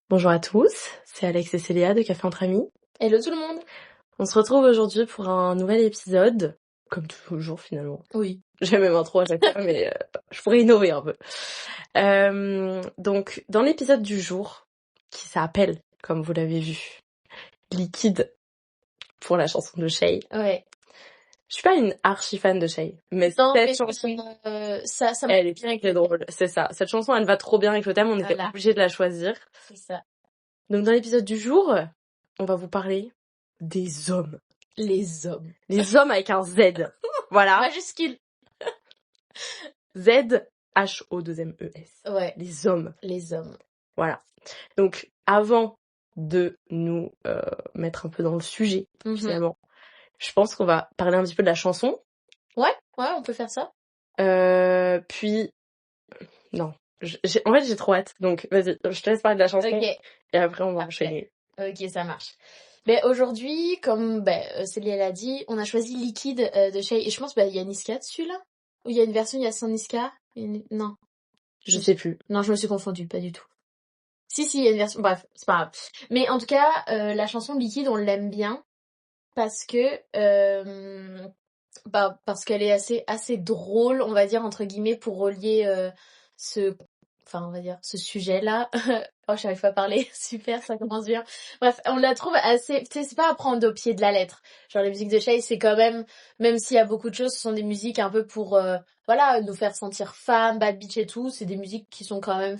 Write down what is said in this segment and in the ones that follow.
Bonjour à tous, c'est Alex et Célia de Café Entre Amis. Hello tout le monde. On se retrouve aujourd'hui pour un nouvel épisode, comme toujours finalement. Oui. J'ai même intro à chaque fois, mais je pourrais innover un peu. Donc, dans l'épisode du jour, qui s'appelle, comme vous l'avez vu, Liquide, pour la chanson de Shay. Ouais. Je suis pas une archi fan de Shay, mais Non, cette mais chanson, ça elle est bien avec très le drôle. C'est ça. Cette chanson, elle va trop bien avec le thème. On était Voilà. obligé de la choisir. C'est ça. Donc, dans l'épisode du jour, on va vous parler des hommes. Les hommes. Les hommes avec un Z. Voilà. Majuscule. Z-H-O-2-M-E-S. Ouais. Les hommes. Les hommes. Voilà. Donc, avant de nous mettre un peu dans le sujet, finalement, je pense qu'on va parler un petit peu de la chanson. Ouais, on peut faire ça. Puis, non. En fait, j'ai trop hâte. Donc, vas-y, je te laisse parler de la chanson. Ok. Et après, on va enchaîner. Ok, ça marche. Mais aujourd'hui, comme Célia l'a dit, on a choisi Liquide de Shay. Et je pense il y a Niska dessus là. Ou il y a une version, il y a sans Niska. Non. Je sais plus. Non, je me suis confondue, pas du tout. Si, il y a une version. Bref, c'est pas grave. Mais en tout cas, la chanson Liquide, on l'aime bien parce que parce qu'elle est assez drôle, on va dire entre guillemets, pour relier ce sujet-là. Oh, j'arrive pas à parler. Super, ça commence bien. Bref, on la trouve assez, tu sais, c'est pas à prendre au pied de la lettre. Genre les musiques de Shay, c'est quand même s'il y a beaucoup de choses, ce sont des musiques un peu pour nous faire sentir femmes, bad bitch et tout, c'est des musiques qui sont quand même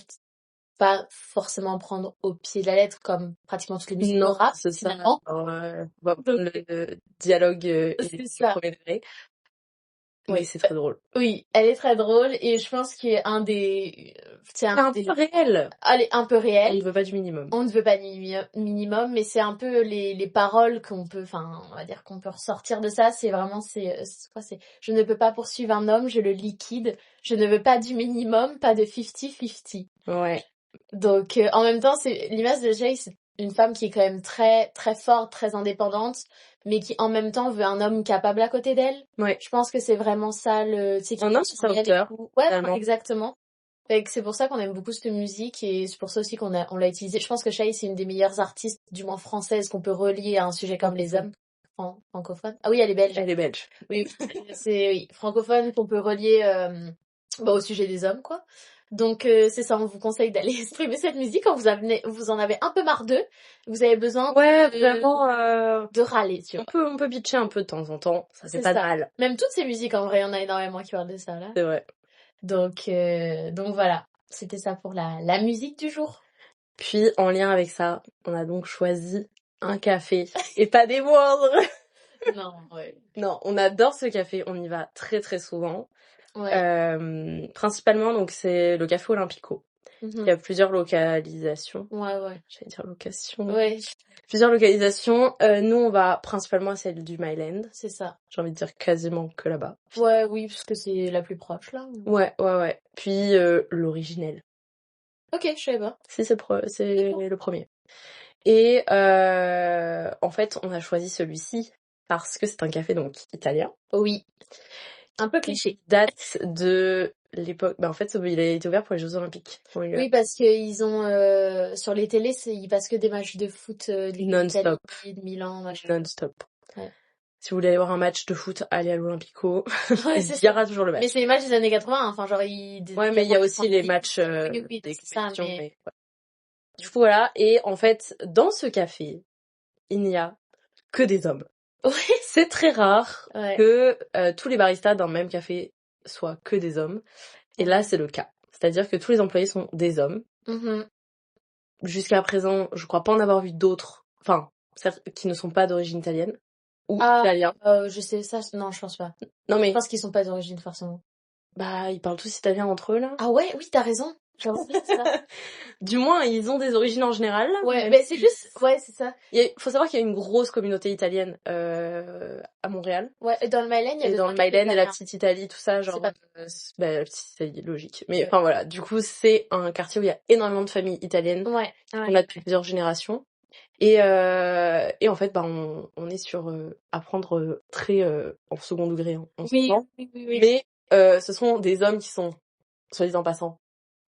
pas forcément prendre au pied de la lettre comme pratiquement toutes les musiques de rap, c'est finalement. Le dialogue est du premier degré. Oui, c'est très drôle. Oui, elle est très drôle et je pense qu'il y a c'est un peu réel. Elle est un peu réelle. On ne veut pas du minimum. On ne veut pas du minimum, mais c'est un peu les paroles qu'on peut, on va dire qu'on peut ressortir de ça. C'est vraiment, je ne peux pas poursuivre un homme, je le liquide. Je ne veux pas du minimum, pas de 50-50. Ouais. Donc, en même temps, c'est l'image de Jay, c'est une femme qui est quand même très, très forte, très indépendante, mais qui en même temps veut un homme capable à côté d'elle. Ouais. Je pense que c'est vraiment ça un homme sur sa hauteur. Ouais, exactement. C'est pour ça qu'on aime beaucoup cette musique et c'est pour ça aussi qu'on l'a utilisée. Je pense que Shay, c'est une des meilleures artistes, du moins françaises, qu'on peut relier à un sujet comme les hommes francophones. Ah oui, elle est belge. Elle est belge. Oui, c'est francophone qu'on peut relier au sujet des hommes, quoi. Donc c'est ça, on vous conseille d'aller streamer cette musique quand vous en avez un peu marre d'eux, vous avez besoin de râler, tu vois. On peut bitcher un peu de temps en temps, ça fait pas de mal. Même toutes ces musiques, en vrai, il y en a énormément qui parlent de ça, là. C'est vrai. Donc voilà, c'était ça pour la musique du jour. Puis en lien avec ça, on a donc choisi un café et pas des moindres. Non, ouais. Non, on adore ce café, on y va très très souvent. Ouais. Principalement, donc c'est le Café Olympico. Il y a plusieurs localisations. Ouais. J'allais dire location. Ouais. Plusieurs localisations. Nous, on va principalement à celle du Myland. C'est ça. J'ai envie de dire quasiment que là-bas. Ouais, oui, parce que c'est la plus proche, là. Ouais. Puis l'originel. Ok, je savais pas. Si, c'est le premier. Et en fait, on a choisi celui-ci parce que c'est un café donc italien. Oui. Un peu cliché. Date de l'époque. En fait, il a été ouvert pour les Jeux Olympiques. Oui, parce qu'ils ont sur les télés, ils passent que des matchs de foot non-stop. De Milan, machin. Non-stop. Ouais. Si vous voulez aller voir un match de foot, allez à l'Olympico. Ouais, il y aura toujours le match. Mais c'est les matchs des années 80, Ouais, mais il y a aussi les matchs des compétitions. Mais... Du coup, voilà. Et en fait, dans ce café, il n'y a que des hommes. Ouais. C'est très rare que tous les baristas d'un même café soient que des hommes. Et là, c'est le cas. C'est-à-dire que tous les employés sont des hommes. Jusqu'à présent, je crois pas en avoir vu d'autres, qui ne sont pas d'origine italienne. Ou italiens. Je sais ça, non, je pense pas. Non, mais... Je pense qu'ils sont pas d'origine, forcément. Ils parlent tous italien entre eux, là. Ah ouais, oui, t'as raison. J'avoue que c'est ça. Du moins, ils ont des origines en général. Ouais, mais c'est juste, ouais, c'est ça. Faut savoir qu'il y a une grosse communauté italienne à Montréal. Ouais, et dans le Mylène, il y a et dans le Mylène et la petite Italie, tout ça, genre la petite Italie, logique. Mais enfin voilà, du coup, c'est un quartier où il y a énormément de familles italiennes. Ouais. On a depuis plusieurs générations. Et en fait, on est sur apprendre très en second degré en ce moment. Oui. Mais ce sont des hommes qui sont, soit disant passant,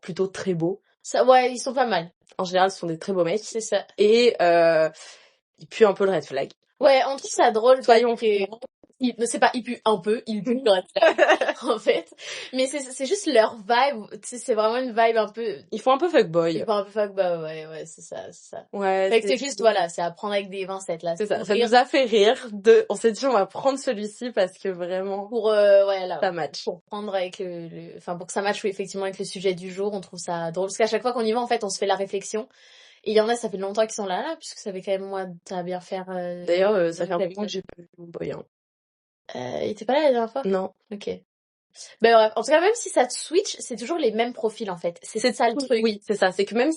plutôt très beaux. Ça, ouais, ils sont pas mal. En général, ce sont des très beaux mecs. C'est ça. Et ils puent un peu le red flag. Ouais, on trouve ça drôle. Soyons c'est pas, ils puent un peu, ils puent le red flag, en fait. Mais c'est juste leur vibe, tu sais, c'est vraiment une vibe un peu... Ils font un peu fuckboy. Ils font un peu fuckboy, ouais, c'est ça. Ouais. Fait que c'est juste, voilà, c'est à prendre avec des pincettes, là. C'est ça, ça nous a fait rire. On s'est dit, on va prendre celui-ci parce que vraiment... Pour, ouais, là. Ça match. Pour prendre avec enfin, pour que ça matche, oui, effectivement, avec le sujet du jour, on trouve ça drôle. Parce qu'à chaque fois qu'on y va, en fait, on se fait la réflexion. Et il y en a, ça fait longtemps qu'ils sont là, puisque ça fait quand même, moi, ça va bien faire... D'ailleurs, ça fait un moment que j'ai pas vu mon boy, hein. Il était pas là la dernière fois? Non. Ok. Ben bref, en tout cas, même si ça te switch, c'est toujours les mêmes profils, en fait. C'est ça le truc. Oui, c'est ça. C'est que même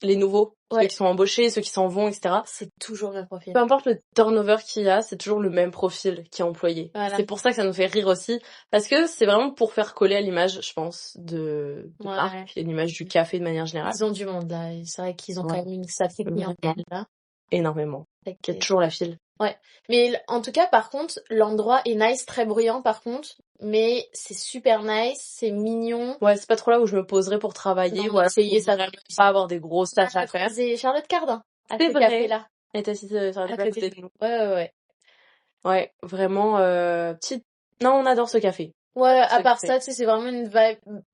les nouveaux, ceux qui sont embauchés, ceux qui s'en vont, etc. C'est toujours le même profil. Peu importe le turnover qu'il y a, c'est toujours le même profil qui est employé. Voilà. C'est pour ça que ça nous fait rire aussi. Parce que c'est vraiment pour faire coller à l'image, je pense, de marque et l'image du café de manière générale. Ils ont du monde, là. C'est vrai qu'ils ont quand même une sacrée clientèle, là. Énormément. Il y a toujours la file. Ouais. Mais en tout cas, par contre, l'endroit est nice, très bruyant, par contre. Mais c'est super nice, c'est mignon. Ouais, c'est pas trop là où je me poserais pour travailler. Ou essayer ça va pas avoir des grosses tâches à faire. C'est Charlotte Cardin. C'est vrai. Café-là. Elle est assise sur la côté de nous. Ouais. Ouais, vraiment, petite... Non, on adore ce café. Ouais, à part ça, tu sais, c'est vraiment une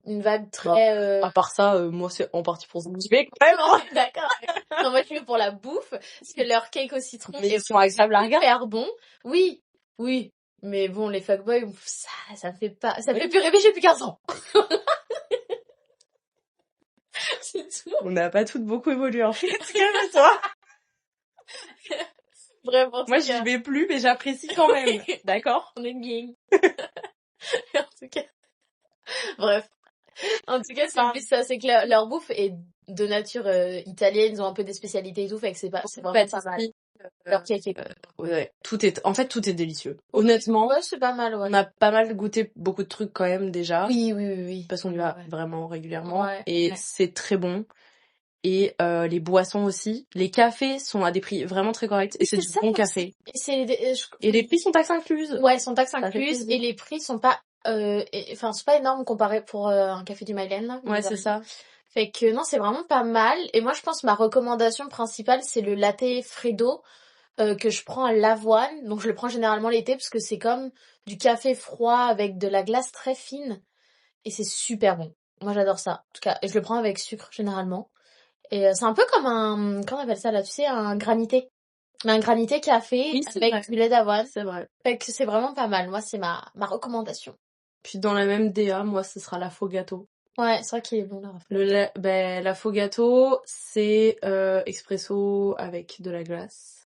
vibe très... À part ça, moi, c'est en partie pour se motiver, quand même. D'accord. Non, moi, je suis pour la bouffe, parce que leur cake au citron ils sont agréables à regarder. Super bon. Oui. Mais bon, les fuckboys, ça me fait pas... Ça me fait plus rêver, j'ai plus 15 ans. C'est tout. On n'a pas toutes beaucoup évolué, en fait. Calme-toi. Vraiment. Moi, j'y vais plus, mais j'apprécie quand même. D'accord? On est gang. En tout cas. Bref. En tout cas, c'est ça, c'est que leur bouffe est de nature italienne, ils ont un peu des spécialités et tout, fait que c'est vraiment pas mal. Leur cake ouais, tout est délicieux. Honnêtement. Ouais, c'est pas mal, ouais. On a pas mal goûté beaucoup de trucs quand même déjà. Oui. Parce qu'on y va vraiment régulièrement. Ouais, et c'est très bon. Et les boissons aussi. Les cafés sont à des prix vraiment très corrects. Et c'est du bon café. Et les prix sont taxes incluses. Ouais, sont taxes incluses. Et les prix sont pas... Enfin, c'est pas énorme comparé pour un café du Mylène, là. Ouais, c'est ça. Fait que non, c'est vraiment pas mal. Et moi, je pense que ma recommandation principale, c'est le latte Freddo que je prends à l'avoine. Donc, je le prends généralement l'été parce que c'est comme du café froid avec de la glace très fine. Et c'est super bon. Moi, j'adore ça. En tout cas, et je le prends avec sucre, généralement. Et c'est un peu comme comment on appelle ça là, tu sais, un granité. Un granité café avec du lait d'avoine. C'est vrai. Fait que c'est vraiment pas mal. Moi, c'est ma recommandation. Puis dans la même DA, moi, ce sera l'affogato. Ouais, c'est vrai qu'il est bon là. L'affogato, c'est espresso avec de la glace.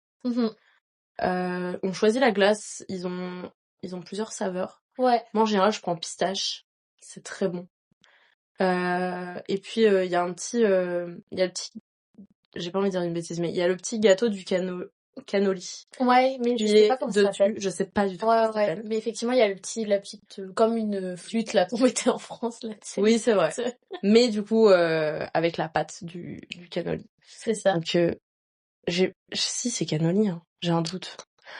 On choisit la glace, ils ont plusieurs saveurs. Ouais. Moi, en général, je prends pistache. C'est très bon. Et puis, il y a le petit... J'ai pas envie de dire une bêtise, mais il y a le petit gâteau du cannoli. Ouais, mais je sais pas comment ça s'appelle. Je sais pas du tout comment ça s'appelle. Mais effectivement, il y a la petite, comme une flûte là qu'on mettait en France là. Oui, c'est vrai. Mais du coup, avec la pâte du cannoli. C'est ça. Donc, si c'est cannoli, hein. J'ai un doute.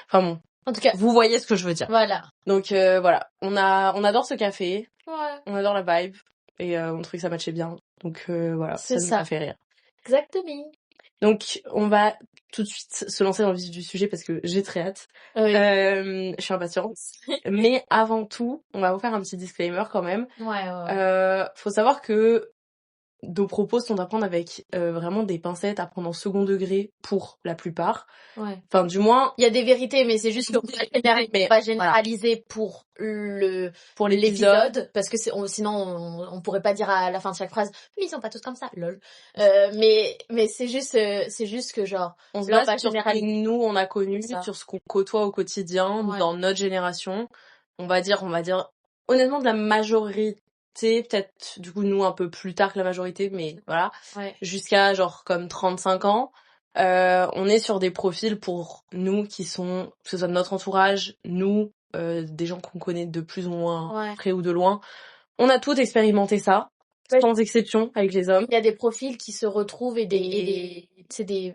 Enfin bon. En tout cas, vous voyez ce que je veux dire. Voilà. Donc voilà, on adore ce café. Ouais. On adore la vibe et on trouvait que ça matchait bien. Donc voilà, ça nous a fait rire. Exactement. Donc on va tout de suite se lancer dans le vif du sujet parce que j'ai très hâte. Oui. Je suis impatiente. Mais avant tout, on va vous faire un petit disclaimer quand même. Ouais. Faut savoir que nos propos sont à prendre avec vraiment des pincettes, à prendre en second degré pour la plupart. Ouais. Enfin, du moins... Il y a des vérités, mais c'est juste qu'on va pas généraliser pour l'épisode. Parce que sinon, on pourrait pas dire à la fin de chaque phrase « Mais ils sont pas tous comme ça, lol. » Mais c'est juste que genre... On se base sur ce que nous, on a connu, sur ce qu'on côtoie au quotidien, dans notre génération. On va dire honnêtement, de la majorité majorité, peut-être du coup nous un peu plus tard que la majorité, mais voilà, Ouais. jusqu'à genre comme 35 ans, on est sur des profils pour nous qui sont, que ce soit de notre entourage, nous, des gens qu'on connaît de plus ou moins près ou de loin, on a tous expérimenté ça, sans exception avec les hommes. Il y a des profils qui se retrouvent et tu sais des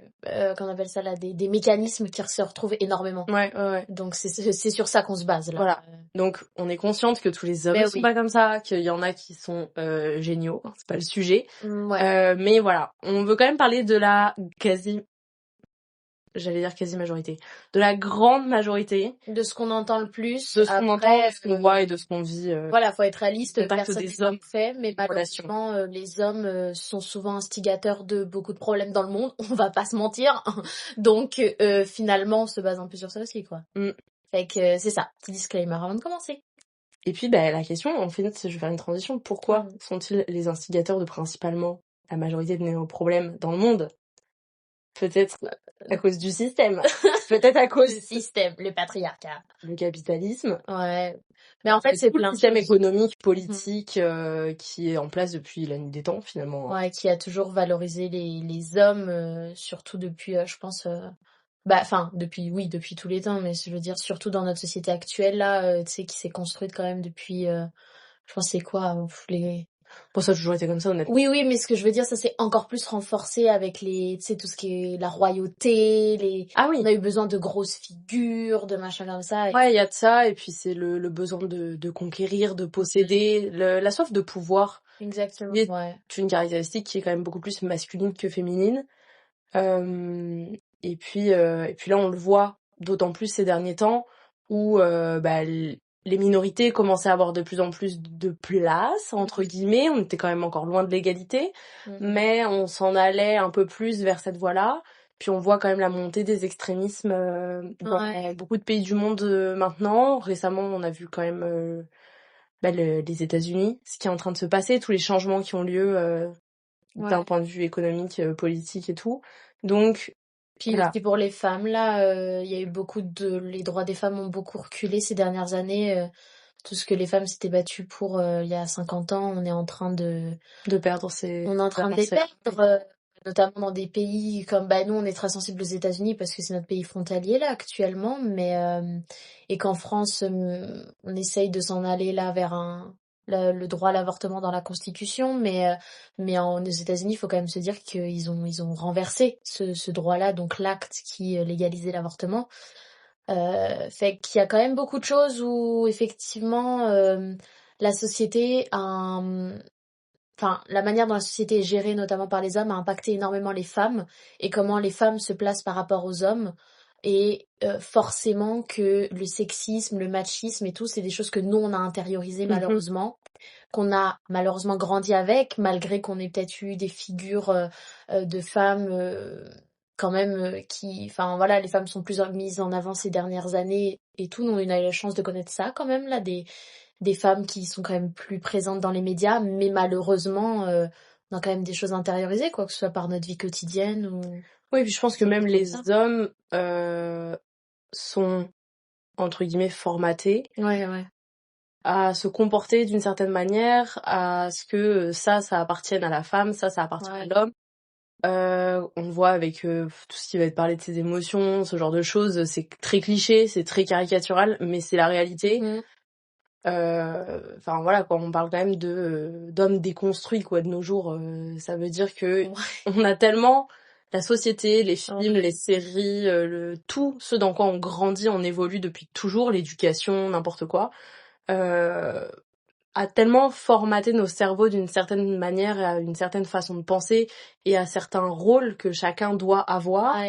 qu'on appelle ça là des mécanismes qui se retrouvent énormément. Ouais. Donc c'est sur ça qu'on se base là. Voilà. Donc on est consciente que tous les hommes sont pas comme ça, qu'il y en a qui sont géniaux, c'est pas le sujet. Mais voilà, on veut quand même parler de la quasi-majorité, de la grande majorité, de ce qu'on entend le plus, de ce qu'on entend, de ce qu'on voit et de ce qu'on vit. Voilà, faut être réaliste, personne des hommes fait, mais malheureusement les hommes sont souvent instigateurs de beaucoup de problèmes dans le monde, on va pas se mentir. Donc finalement on se base un peu sur ça aussi quoi. Fait que c'est ça, petit disclaimer avant de commencer. Et puis la question, en fait, je vais faire une transition, pourquoi sont-ils les instigateurs de principalement la majorité de nos problèmes dans le monde? Peut-être à cause du système. Peut-être à cause du système, le patriarcat, le capitalisme. Ouais. Mais en fait, c'est plein de système économique, politique qui est en place depuis la nuit des temps finalement. Ouais, qui a toujours valorisé les hommes, surtout depuis, je pense, depuis tous les temps, mais je veux dire surtout dans notre société actuelle là, tu sais, qui s'est construite quand même depuis, je pense c'est quoi, Bon, ça a toujours été comme ça, honnêtement. Oui, mais ce que je veux dire, ça s'est encore plus renforcé avec tu sais, tout ce qui est la royauté, on a eu besoin de grosses figures, de machins comme ça. Ouais, il y a de ça, et puis c'est le besoin de conquérir, de posséder, la soif de pouvoir. Exactement, C'est une caractéristique qui est quand même beaucoup plus masculine que féminine. Et puis là, on le voit d'autant plus ces derniers temps où les minorités commençaient à avoir de plus en plus de place, entre guillemets. On était quand même encore loin de l'égalité, mais on s'en allait un peu plus vers cette voie-là. Puis on voit quand même la montée des extrémismes dans beaucoup de pays du monde maintenant. Récemment, on a vu quand même les États-Unis, ce qui est en train de se passer, tous les changements qui ont lieu d'un point de vue économique, politique et tout. Donc puis aussi pour les femmes là, il y a eu les droits des femmes ont beaucoup reculé ces dernières années. Tout ce que les femmes s'étaient battues pour il y a 50 ans, on est en train de perdre on est en train de les perdre, notamment dans des pays comme nous on est très sensibles aux États-Unis parce que c'est notre pays frontalier là actuellement, mais et qu'en France on essaye de s'en aller là vers le droit à l'avortement dans la Constitution, mais aux États-Unis, il faut quand même se dire qu'ils ont renversé ce droit-là, donc l'acte qui légalisait l'avortement. Fait qu'il y a quand même beaucoup de choses où effectivement la société la manière dont la société est gérée, notamment par les hommes, a impacté énormément les femmes et comment les femmes se placent par rapport aux hommes. Et forcément que le sexisme, le machisme et tout, c'est des choses que nous, on a intériorisées malheureusement, qu'on a malheureusement grandi avec, malgré qu'on ait peut-être eu des figures de femmes quand même les femmes sont plus mises en avant ces dernières années et tout. Nous, on a eu la chance de connaître ça quand même, là, des femmes qui sont quand même plus présentes dans les médias, mais malheureusement, on a quand même des choses intériorisées, quoi, que ce soit par notre vie quotidienne ou... Oui, puis je pense que même les hommes sont, entre guillemets, formatés à se comporter d'une certaine manière, à ce que ça appartienne à la femme, ça appartient à l'homme. On le voit avec tout ce qui va être parlé de ses émotions, ce genre de choses, c'est très cliché, c'est très caricatural, mais c'est la réalité. Voilà quoi, on parle quand même d'hommes déconstruits quoi de nos jours. Ça veut dire que on a tellement la société, les films, les séries, tout ce dans quoi on grandit, on évolue depuis toujours, l'éducation, n'importe quoi, a tellement formaté nos cerveaux d'une certaine manière, à une certaine façon de penser et à certains rôles que chacun doit avoir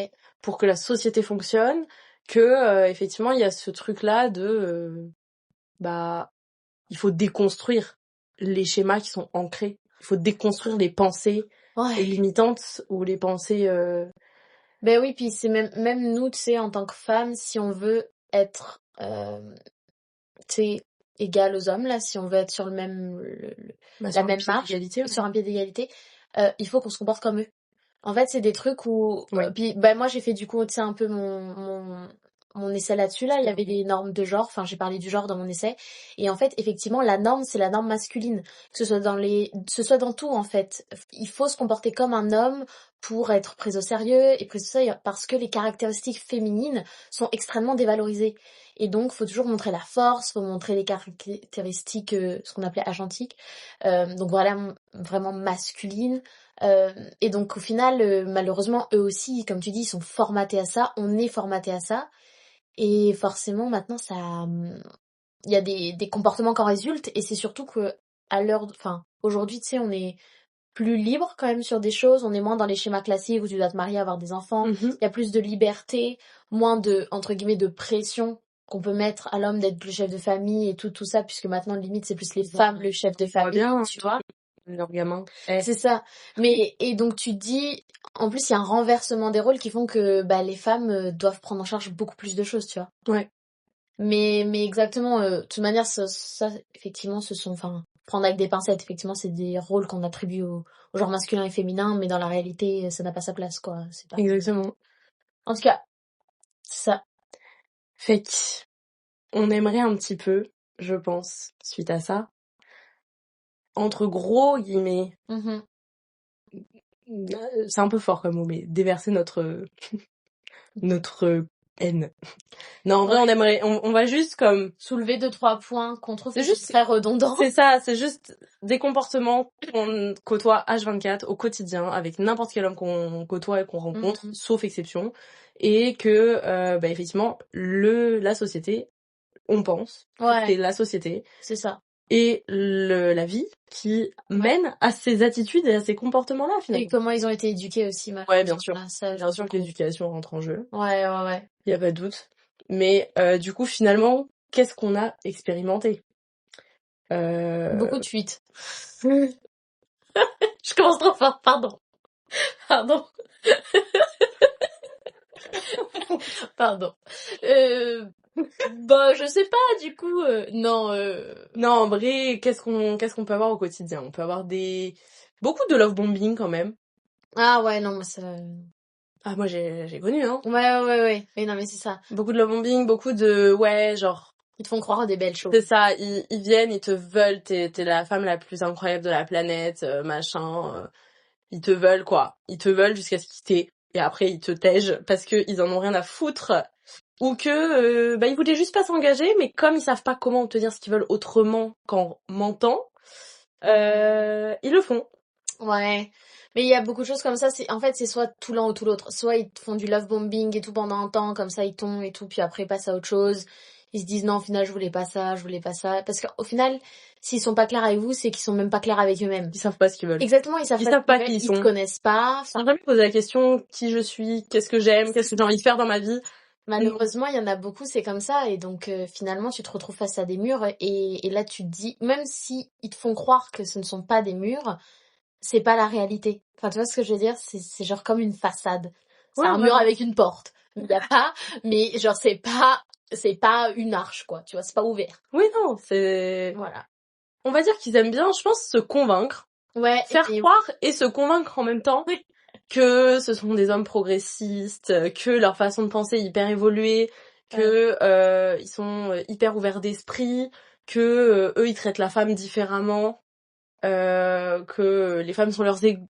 pour que la société fonctionne, que effectivement il y a ce truc là de il faut déconstruire les schémas qui sont ancrés. Il faut déconstruire les pensées limitantes ou les pensées... Ben oui, puis c'est même nous, tu sais, en tant que femmes, si on veut être, tu sais, égale aux hommes, là, si on veut être sur la même marche, sur un pied d'égalité, il faut qu'on se comporte comme eux. En fait, c'est des trucs où... Puis moi, j'ai fait du coup, tu sais, un peu mon essai là-dessus, là, il y avait les normes de genre. Enfin, j'ai parlé du genre dans mon essai. Et en fait, effectivement, la norme, c'est la norme masculine. Que ce soit dans tout, en fait. Il faut se comporter comme un homme pour être pris au sérieux et pris au sérieux parce que les caractéristiques féminines sont extrêmement dévalorisées. Et donc, faut toujours montrer la force, faut montrer les caractéristiques, ce qu'on appelait agentiques. Donc voilà, vraiment masculines. Et donc au final, malheureusement, eux aussi, comme tu dis, ils sont formatés à ça. On est formaté à ça. Et forcément, maintenant, il y a des comportements qui en résultent. Et c'est surtout que aujourd'hui, tu sais, on est plus libre quand même sur des choses. On est moins dans les schémas classiques où tu dois te marier, avoir des enfants. Il y a plus de liberté, moins de, entre guillemets, de pression qu'on peut mettre à l'homme d'être le chef de famille et tout ça, puisque maintenant, limite, c'est plus les femmes le chef de famille, bien, tu vois. Leur gamin. C'est ça. Et donc tu te dis, en plus, il y a un renversement des rôles qui font que les femmes doivent prendre en charge beaucoup plus de choses, tu vois. Ouais. Mais exactement, de toute manière, ça effectivement, prendre avec des pincettes, effectivement, c'est des rôles qu'on attribue au genre masculin et féminin, mais dans la réalité, ça n'a pas sa place, quoi. C'est pas... Exactement. En tout cas, c'est ça. Fait qu'on aimerait un petit peu, je pense, suite à ça, entre gros guillemets, c'est un peu fort comme mot, mais déverser notre haine. Non, en vrai, on aimerait, on va juste comme soulever 2-3 points qu'on trouve juste très redondant. C'est ça, c'est juste des comportements qu'on côtoie H24 au quotidien avec n'importe quel homme qu'on côtoie et qu'on rencontre, sauf exception, et que effectivement la société, on pense, c'est la société, c'est ça, et la vie qui mène à ces attitudes et à ces comportements-là finalement. Et comment ils ont été éduqués aussi, Ouais, bien sûr. Bien sûr que l'éducation rentre en jeu. Ouais. Y a pas de doute. Mais du coup, finalement, qu'est-ce qu'on a expérimenté? Beaucoup de fuites. Je commence trop fort, pardon. Pardon. Je sais pas, du coup, non, en vrai, qu'est-ce qu'on peut avoir au quotidien? On peut avoir beaucoup de love bombing quand même. Ah ouais, non, mais ça... Ah, moi, j'ai connu, hein. Ouais. Mais non, mais c'est ça. Beaucoup de love bombing, beaucoup de, genre... Ils te font croire des belles choses. C'est ça, ils viennent, ils te veulent, t'es la femme la plus incroyable de la planète, machin. Ils te veulent, quoi. Ils te veulent jusqu'à ce qu'ils t'aient. Et après, ils te tègent parce qu'ils en ont rien à foutre. Ou que, ils voulaient juste pas s'engager, mais comme ils savent pas comment te dire ce qu'ils veulent autrement qu'en mentant, ils le font. Ouais. Mais il y a beaucoup de choses comme ça, en fait, c'est soit tout l'un ou tout l'autre. Soit ils te font du love bombing et tout pendant un temps, comme ça ils tombent et tout, puis après ils passent à autre chose. Ils se disent non, au final, je voulais pas ça. Parce qu'au final, s'ils sont pas clairs avec vous, c'est qu'ils sont même pas clairs avec eux-mêmes. Ils savent pas ce qu'ils veulent. Exactement, ils savent pas qui ils sont. Ils te connaissent pas. Ils sont jamais posé la question, qui je suis, qu'est-ce que j'aime, qu'est-ce que j'ai envie de faire dans ma vie. Malheureusement, il y en a beaucoup, c'est comme ça, et donc finalement, tu te retrouves face à des murs, et là, tu te dis, même si ils te font croire que ce ne sont pas des murs, c'est pas la réalité. Enfin, tu vois ce que je veux dire? C'est genre comme une façade. C'est un mur avec une porte. Il y a pas, mais genre c'est pas une arche, quoi. Tu vois, c'est pas ouvert. Oui, non, c'est... Voilà. On va dire qu'ils aiment bien, je pense, se convaincre. Ouais. Faire croire et se convaincre en même temps. Oui. Que ce sont des hommes progressistes, que leur façon de penser est hyper évoluée, que ils sont hyper ouverts d'esprit, que eux ils traitent la femme différemment, que les femmes sont leurs égaux.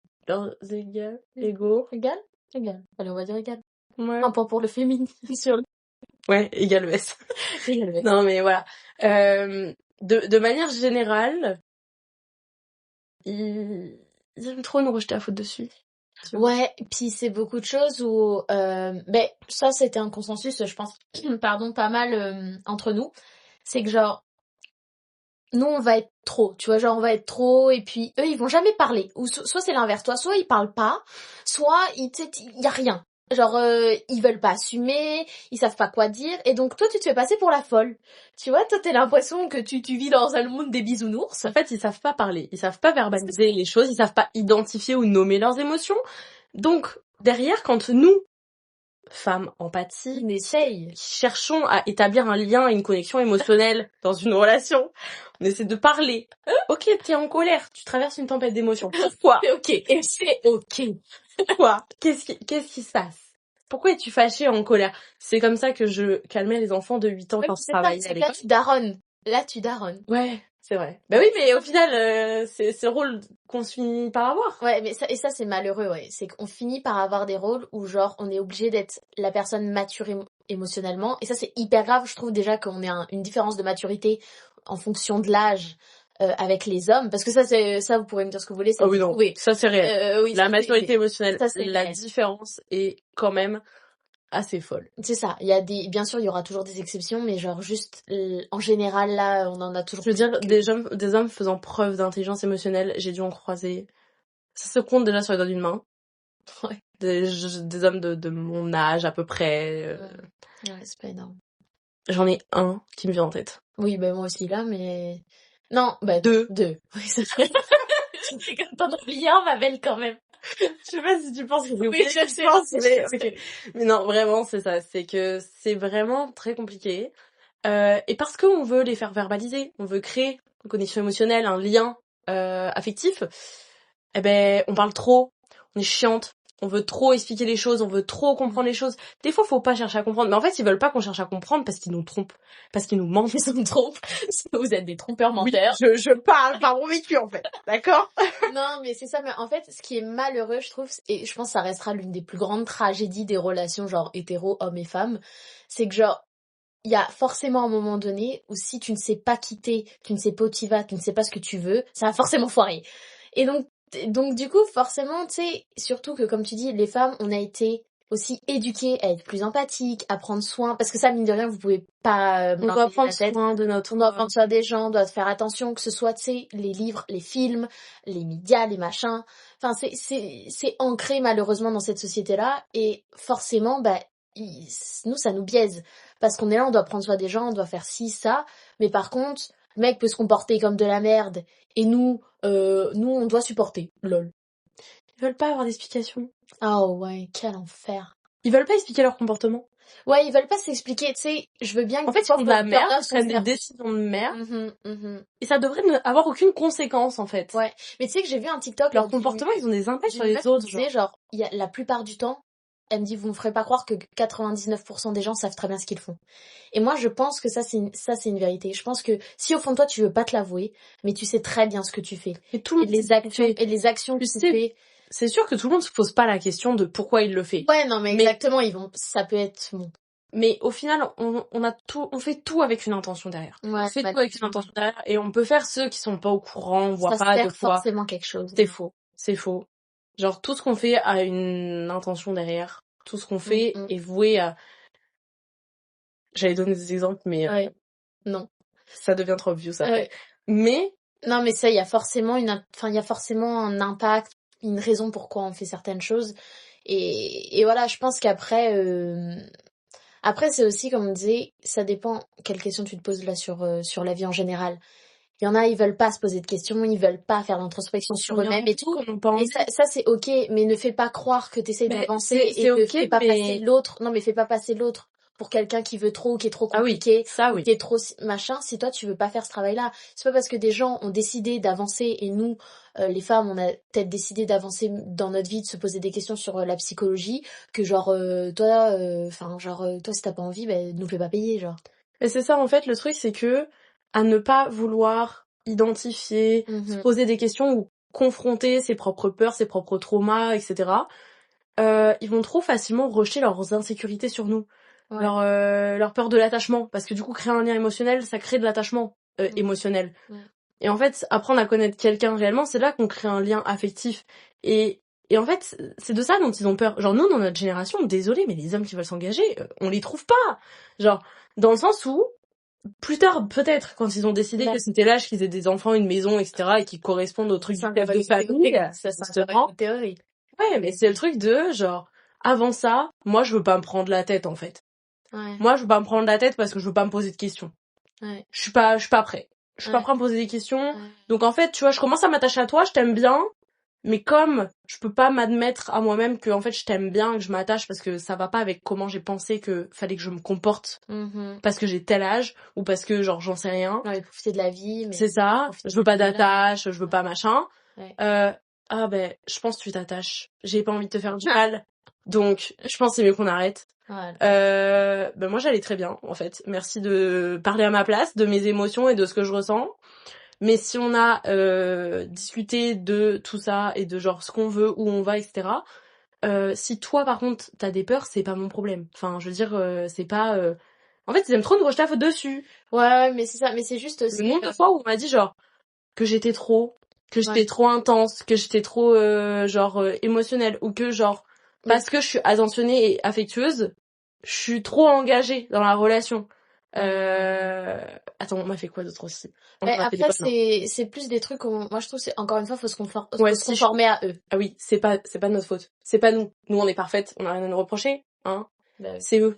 Égales. Allez, on va dire égales. Ouais. Un point pour le féminisme sur le... Ouais, égal ES. Non mais voilà. De manière générale, ils aiment trop nous rejeter la faute dessus. Ouais, puis c'est beaucoup de choses où ça c'était un consensus, je pense, pas mal entre nous. C'est que genre nous on va être trop, tu vois, genre on va être trop, et puis eux ils vont jamais parler. Ou soit c'est l'inverse, soit ils parlent pas, soit il y a rien. Genre ils veulent pas assumer, ils savent pas quoi dire, et donc toi tu te fais passer pour la folle. Tu vois, toi t'as l'impression que tu vis dans un monde des bisounours. En fait, ils savent pas parler, ils savent pas verbaliser les choses, ils savent pas identifier ou nommer leurs émotions. Donc derrière, quand nous, femmes empathiques, qui cherchons à établir un lien et une connexion émotionnelle dans une relation, on essaie de parler. Ok, t'es en colère, tu traverses une tempête d'émotions. Pourquoi? C'est ok, et c'est ok. Pourquoi? Qu'est-ce qui se passe? pourquoi es-tu fâché en colère? C'est comme ça que je calmais les enfants de 8 ans quand je travaillais à l'école. Là, tu daronnes. Ouais, c'est vrai. Bah oui, mais au final, c'est le rôle qu'on finit par avoir. Ouais, mais ça c'est malheureux, ouais. C'est qu'on finit par avoir des rôles où genre on est obligé d'être la personne mature émotionnellement. Et ça c'est hyper grave, je trouve déjà qu'on ait une différence de maturité en fonction de l'âge avec les hommes. Parce que ça vous pourrez me dire ce que vous voulez. Ah oui, non, ça c'est réel. Oui, la maturité émotionnelle, ça, c'est la réel. différence est quand même assez folle. C'est ça, bien sûr il y aura toujours des exceptions, mais genre juste en général là on en a toujours. Je veux dire, des hommes faisant preuve d'intelligence émotionnelle, j'ai dû en croiser. Ça se compte déjà sur les doigts d'une main. Ouais. Des hommes de mon âge à peu près. Ouais, c'est pas énorme. J'en ai un qui me vient en tête. Oui, moi aussi là, mais non, deux. Oui, c'est vrai. C'est comme t'en oublies un, ma belle, quand même. Je sais pas si tu penses que c'est oui, je sais. Mais non, vraiment, c'est ça. C'est que c'est vraiment très compliqué. Et parce qu'on veut les faire verbaliser, on veut créer une connexion émotionnelle, un lien affectif, eh ben, on parle trop, on est chiante, on veut trop expliquer les choses, on veut trop comprendre les choses. Des fois, faut pas chercher à comprendre. Mais en fait, ils veulent pas qu'on cherche à comprendre parce qu'ils nous trompent. Parce qu'ils nous mentent. Ils nous trompent. Vous êtes des trompeurs menteurs. Oui, je parle par mon vécu, en fait. D'accord? Non, mais c'est ça. Mais en fait, ce qui est malheureux, je trouve, et je pense que ça restera l'une des plus grandes tragédies des relations, genre, hétéro, hommes et femmes, c'est que genre, il y a forcément un moment donné où si tu ne sais pas quitter, tu ne sais pas où tu vas, tu ne sais pas ce que tu veux, ça va forcément foirer. Et donc du coup, forcément, tu sais, surtout que comme tu dis, les femmes, on a été aussi éduquées à être plus empathiques, à prendre soin, parce que ça, mine de rien, vous pouvez pas... on doit prendre soin de notre... On doit prendre soin des gens, on doit faire attention, que ce soit, tu sais, les livres, les films, les médias, les machins. Enfin, c'est ancré malheureusement dans cette société-là, et forcément, nous, ça nous biaise. Parce qu'on est là, on doit prendre soin des gens, on doit faire ci, ça, mais par contre, le mec peut se comporter comme de la merde, et nous, on doit supporter. Lol. Ils veulent pas avoir d'explication. Oh ouais, quel enfer. Ils veulent pas expliquer leur comportement. Ouais, ils veulent pas s'expliquer, tu sais, je veux bien que... En fait, ils font de la merde, ils prennent des décisions de merde, et ça devrait avoir aucune conséquence, en fait. Ouais, mais tu sais que j'ai vu un TikTok... Leur comportement, ils ont des impacts sur les autres, genre, la plupart du temps, elle me dit, vous me ferez pas croire que 99% des gens savent très bien ce qu'ils font. Et moi, je pense que ça, c'est une vérité. Je pense que si au fond de toi, tu veux pas te l'avouer, mais tu sais très bien ce que tu fais. Et les actions que tu fais. C'est sûr que tout le monde se pose pas la question de pourquoi il le fait. Ouais, non, mais exactement, ça peut être bon. Mais au final, on fait tout avec une intention derrière. Ouais, on fait tout avec une intention derrière, et on peut faire ceux qui sont pas au courant, on voit pas de fois. Forcément quelque chose. C'est faux. Genre, tout ce qu'on fait a une intention derrière. Tout ce qu'on fait est voué à... J'allais donner des exemples, mais... Ouais. Non. Ça devient trop obvious, ça. Ouais. Mais... Non, mais ça, il y a forcément un impact, une raison pourquoi on fait certaines choses. Et voilà, je pense qu'après... Après, c'est aussi, comme on disait, ça dépend quelle question tu te poses là sur la vie en général. Il y en a, ils veulent pas se poser de questions, ils veulent pas faire l'introspection sur eux-mêmes et tout. Et ça c'est ok, mais ne fais pas croire que t'essayes d'avancer et ne fais pas passer l'autre. Non, mais fais pas passer l'autre pour quelqu'un qui veut trop, qui est trop compliqué, qui est trop machin. Si toi tu veux pas faire ce travail-là, c'est pas parce que des gens ont décidé d'avancer et nous, les femmes, on a peut-être décidé d'avancer dans notre vie, de se poser des questions sur la psychologie, que genre toi, si t'as pas envie, nous fais pas payer, genre. Et c'est ça en fait, le truc c'est que à ne pas vouloir identifier, se poser des questions ou confronter ses propres peurs, ses propres traumas, etc. Ils vont trop facilement rejeter leurs insécurités sur nous, leur peur de l'attachement, parce que du coup créer un lien émotionnel, ça crée de l'attachement émotionnel. Et en fait, apprendre à connaître quelqu'un réellement, c'est là qu'on crée un lien affectif. Et en fait, c'est de ça dont ils ont peur. Genre nous, dans notre génération, désolé, mais les hommes qui veulent s'engager, on les trouve pas. Genre, dans le sens où, plus tard, peut-être, quand ils ont décidé que c'était l'âge qu'ils aient des enfants, une maison, etc., et qui correspondent au truc du chef de famille, ça, c'est une théorie. Ouais, mais c'est le truc de, genre, avant ça, moi, je veux pas me prendre la tête, en fait. Ouais. Moi, je veux pas me prendre la tête parce que je veux pas me poser de questions. Ouais. Je suis pas prêt. Je suis pas prêt à me poser des questions. Ouais. Donc, en fait, tu vois, je commence à m'attacher à toi, je t'aime bien, mais comme je peux pas m'admettre à moi-même que, en fait, je t'aime bien, que je m'attache parce que ça va pas avec comment j'ai pensé que fallait que je me comporte parce que j'ai tel âge ou parce que, genre, j'en sais rien. Ouais, profiter de la vie, mais... C'est ça. Je veux pas d'attache, je veux pas machin. Ouais. Je pense que tu t'attaches. J'ai pas envie de te faire du mal. Donc, je pense que c'est mieux qu'on arrête. Ouais. Moi, j'allais très bien, en fait. Merci de parler à ma place, de mes émotions et de ce que je ressens. Mais si on a discuté de tout ça et de genre ce qu'on veut, où on va, etc. Si toi, par contre, t'as des peurs, c'est pas mon problème. Enfin, je veux dire, c'est pas... En fait, ils aiment trop nous rejeter la faute dessus. Ouais, mais c'est ça. Mais c'est juste aussi... Le nombre de fois où on m'a dit genre que j'étais trop intense, que j'étais trop émotionnelle, ou que genre parce que je suis attentionnée et affectueuse, je suis trop engagée dans la relation. Attends, on m'a fait quoi d'autre aussi? Après c'est plus des trucs où moi je trouve c'est encore une fois faut se se conformer à eux. Ah oui, c'est pas de notre faute. C'est pas nous. Nous on est parfaites, on a rien à nous reprocher, hein. Oui. C'est eux.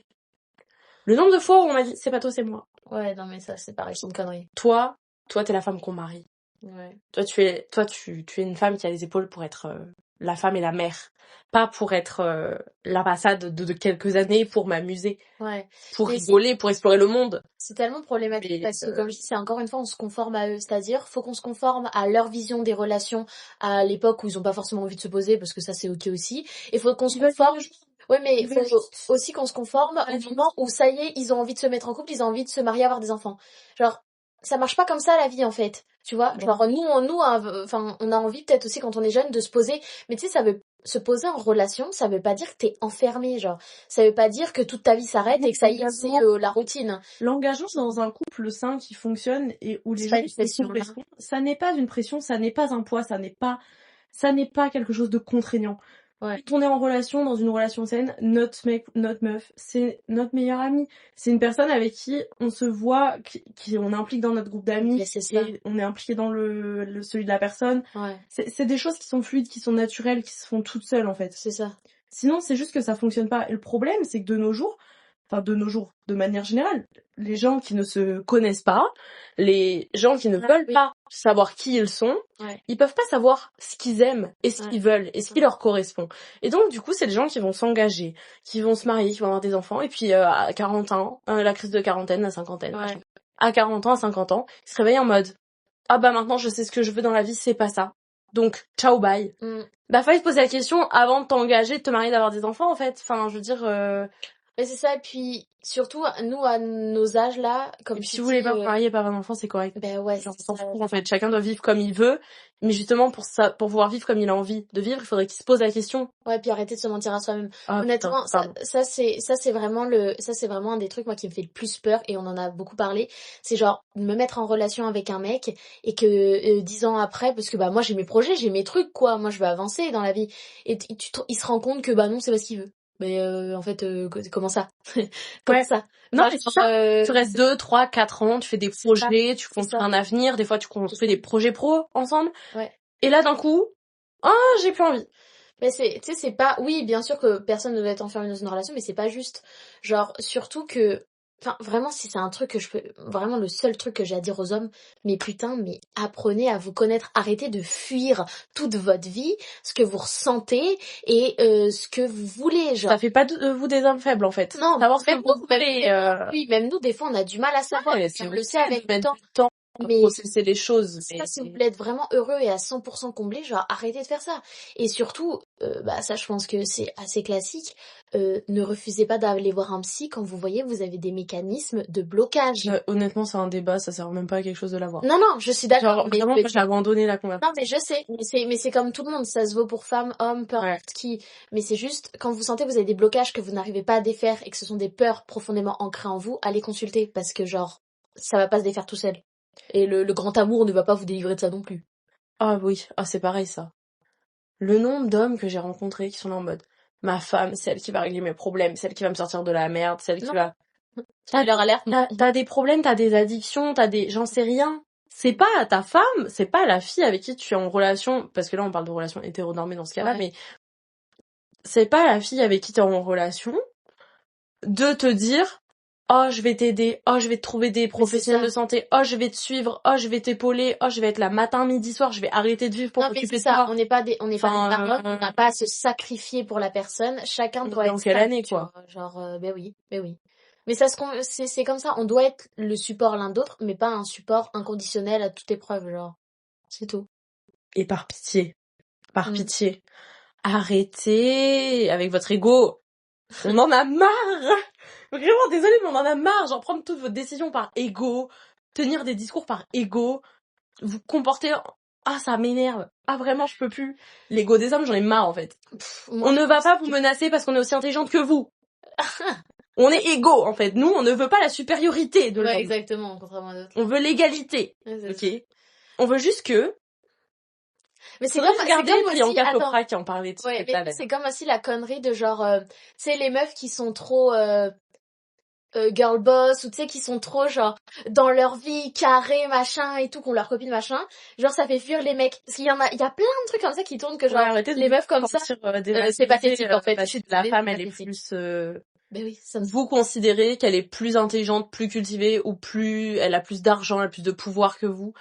Le nombre de fois où on m'a dit c'est pas toi, c'est moi. Ouais, non mais ça c'est pareil, c'est une connerie. Toi t'es la femme qu'on marie. Ouais. Toi tu es une femme qui a les épaules pour être la femme et la mère, pas pour être l'ambassade de quelques années pour m'amuser. Ouais. Pour rigoler, pour explorer le monde. C'est tellement problématique parce que comme je dis, c'est encore une fois on se conforme à eux, c'est-à-dire faut qu'on se conforme à leur vision des relations à l'époque où ils ont pas forcément envie de se poser parce que ça c'est ok aussi. Et faut qu'on se conforme. Ouais, mais il faut aussi qu'on se conforme au moment où ça y est, ils ont envie de se mettre en couple, ils ont envie de se marier, avoir des enfants. Genre, ça marche pas comme ça la vie en fait. Tu vois, genre nous, enfin, on a envie peut-être aussi quand on est jeune de se poser, mais tu sais, ça veut se poser en relation, ça veut pas dire que t'es enfermé, genre. Ça veut pas dire que toute ta vie s'arrête et que ça y est, c'est la routine. L'engagement dans un couple sain qui fonctionne et où les gens sont sous pression, ça n'est pas une pression, ça n'est pas un poids, ça n'est pas quelque chose de contraignant. Ouais. Quand on est en relation, dans une relation saine, notre mec, notre meuf, c'est notre meilleure amie. C'est une personne avec qui on se voit, qui on implique dans notre groupe d'amis, et on est impliqué dans celui de la personne. Ouais. C'est des choses qui sont fluides, qui sont naturelles, qui se font toutes seules en fait. C'est ça. Sinon, c'est juste que ça fonctionne pas. Et le problème, c'est que de nos jours, de manière générale, les gens qui ne se connaissent pas, les gens qui ne veulent pas savoir qui ils sont, ils peuvent pas savoir ce qu'ils aiment et ce qu'ils veulent et ce qui leur correspond. Et donc, du coup, c'est des gens qui vont s'engager, qui vont se marier, qui vont avoir des enfants, et puis à 40 ans, la crise de quarantaine, la cinquantaine, à 40 ans, à 50 ans, ils se réveillent en mode « Ah bah maintenant, je sais ce que je veux dans la vie, c'est pas ça. Donc, ciao, bye. Bah, fallait se poser la question avant de t'engager, de te marier, d'avoir des enfants, en fait. Enfin, je veux dire... Mais c'est ça, et puis surtout, nous, à nos âges là, comme et puis, si vous voulez pas vous marier, pas avoir d'enfants, c'est correct. Ben ouais, genre, s'en fout, en fait. Chacun doit vivre comme il veut. Mais justement, pour pouvoir vivre comme il a envie de vivre, il faudrait qu'il se pose la question. Ouais, puis arrêter de se mentir à soi-même. Ah, honnêtement, putain, ça c'est vraiment un des trucs, moi, qui me fait le plus peur, et on en a beaucoup parlé. C'est genre, me mettre en relation avec un mec, et que 10 ans après, parce que bah moi j'ai mes projets, j'ai mes trucs, quoi. Moi je veux avancer dans la vie. Et il se rend compte que bah non, c'est pas ce qu'il veut. Mais en fait, comment ça? Comment ça? Non, mais c'est ça. Tu restes 2, 3, 4 ans, tu fais des projets, tu construis un avenir, des fois tu construis des projets pro ensemble. Ouais. Et là, d'un coup, oh, j'ai plus envie. Mais tu sais, c'est pas, oui, bien sûr que personne ne doit être enfermé dans une relation, mais c'est pas juste. Genre, surtout que, enfin, vraiment, si c'est un truc que je peux, vraiment le seul truc que j'ai à dire aux hommes, mais putain, mais apprenez à vous connaître, arrêtez de fuir toute votre vie, ce que vous ressentez et ce que vous voulez, genre. Ça fait pas de vous des hommes faibles, en fait. Non, savoir ce que vous voulez. Oui, même nous, des fois, on a du mal à savoir. On le sait avec le temps. Mais processer les choses. Ça, si vous voulez être vraiment heureux et à 100% comblé, genre arrêtez de faire ça. Et surtout, bah ça je pense que c'est assez classique, ne refusez pas d'aller voir un psy quand vous voyez que vous avez des mécanismes de blocage. Honnêtement, c'est un débat, ça sert même pas à quelque chose de l'avoir. Non, je suis d'accord. Genre, vraiment, j'ai abandonné la conversation. Non, mais je sais, mais c'est comme tout le monde, ça se vaut pour femmes, hommes, peu importe qui. Mais c'est juste, quand vous sentez que vous avez des blocages que vous n'arrivez pas à défaire et que ce sont des peurs profondément ancrées en vous, allez consulter, parce que genre, ça va pas se défaire tout seul. Et le grand amour ne va pas vous délivrer de ça non plus. Ah oui, c'est pareil ça. Le nombre d'hommes que j'ai rencontrés qui sont là en mode ma femme, celle qui va régler mes problèmes, celle qui va me sortir de la merde, celle qui va... T'as des problèmes, t'as des addictions, j'en sais rien. C'est pas ta femme, c'est pas la fille avec qui tu es en relation, parce que là on parle de relation hétéronormée dans ce cas-là, mais c'est pas la fille avec qui t'es en relation de te dire oh, je vais t'aider, oh, je vais te trouver des professionnels de santé, oh, je vais te suivre, oh, je vais t'épauler, oh, je vais être là matin, midi, soir, je vais arrêter de vivre pour m'occuper de ça. On n'est pas des parents, on n'a pas à se sacrifier pour la personne, chacun doit être... Dans quelle année, quoi? Genre, ben oui. Mais ça c'est comme ça, on doit être le support l'un d'autre, mais pas un support inconditionnel à toute épreuve, genre. C'est tout. Et par pitié. arrêtez avec votre ego. On en a marre. Vraiment, désolée, mais on en a marre. Genre, prendre toutes vos décisions par ego, tenir des discours par ego, vous comporter... Ah, ça m'énerve. Ah, vraiment, je peux plus. L'ego des hommes, j'en ai marre, en fait. On ne va pas vous menacer parce qu'on est aussi intelligente que vous. On est égaux, en fait. Nous, on ne veut pas la supériorité de l'homme. Ouais, exactement, contrairement à d'autres. On veut l'égalité. Ok. On veut juste que... Mais c'est comme Priyanka Chopra qui en parlait de c'est comme aussi la connerie de genre, tu sais, les meufs qui sont trop girl boss, ou tu sais, qui sont trop genre dans leur vie carré machin et tout, qu'on leur copine machin, genre ça fait fuir les mecs. Parce qu'il y a plein de trucs comme ça qui tournent que genre les meufs comme ça, c'est pathétique en fait. La femme elle est plus ben oui, vous considérez qu'elle est plus intelligente, plus cultivée, ou elle a plus d'argent, elle a plus de pouvoir que vous.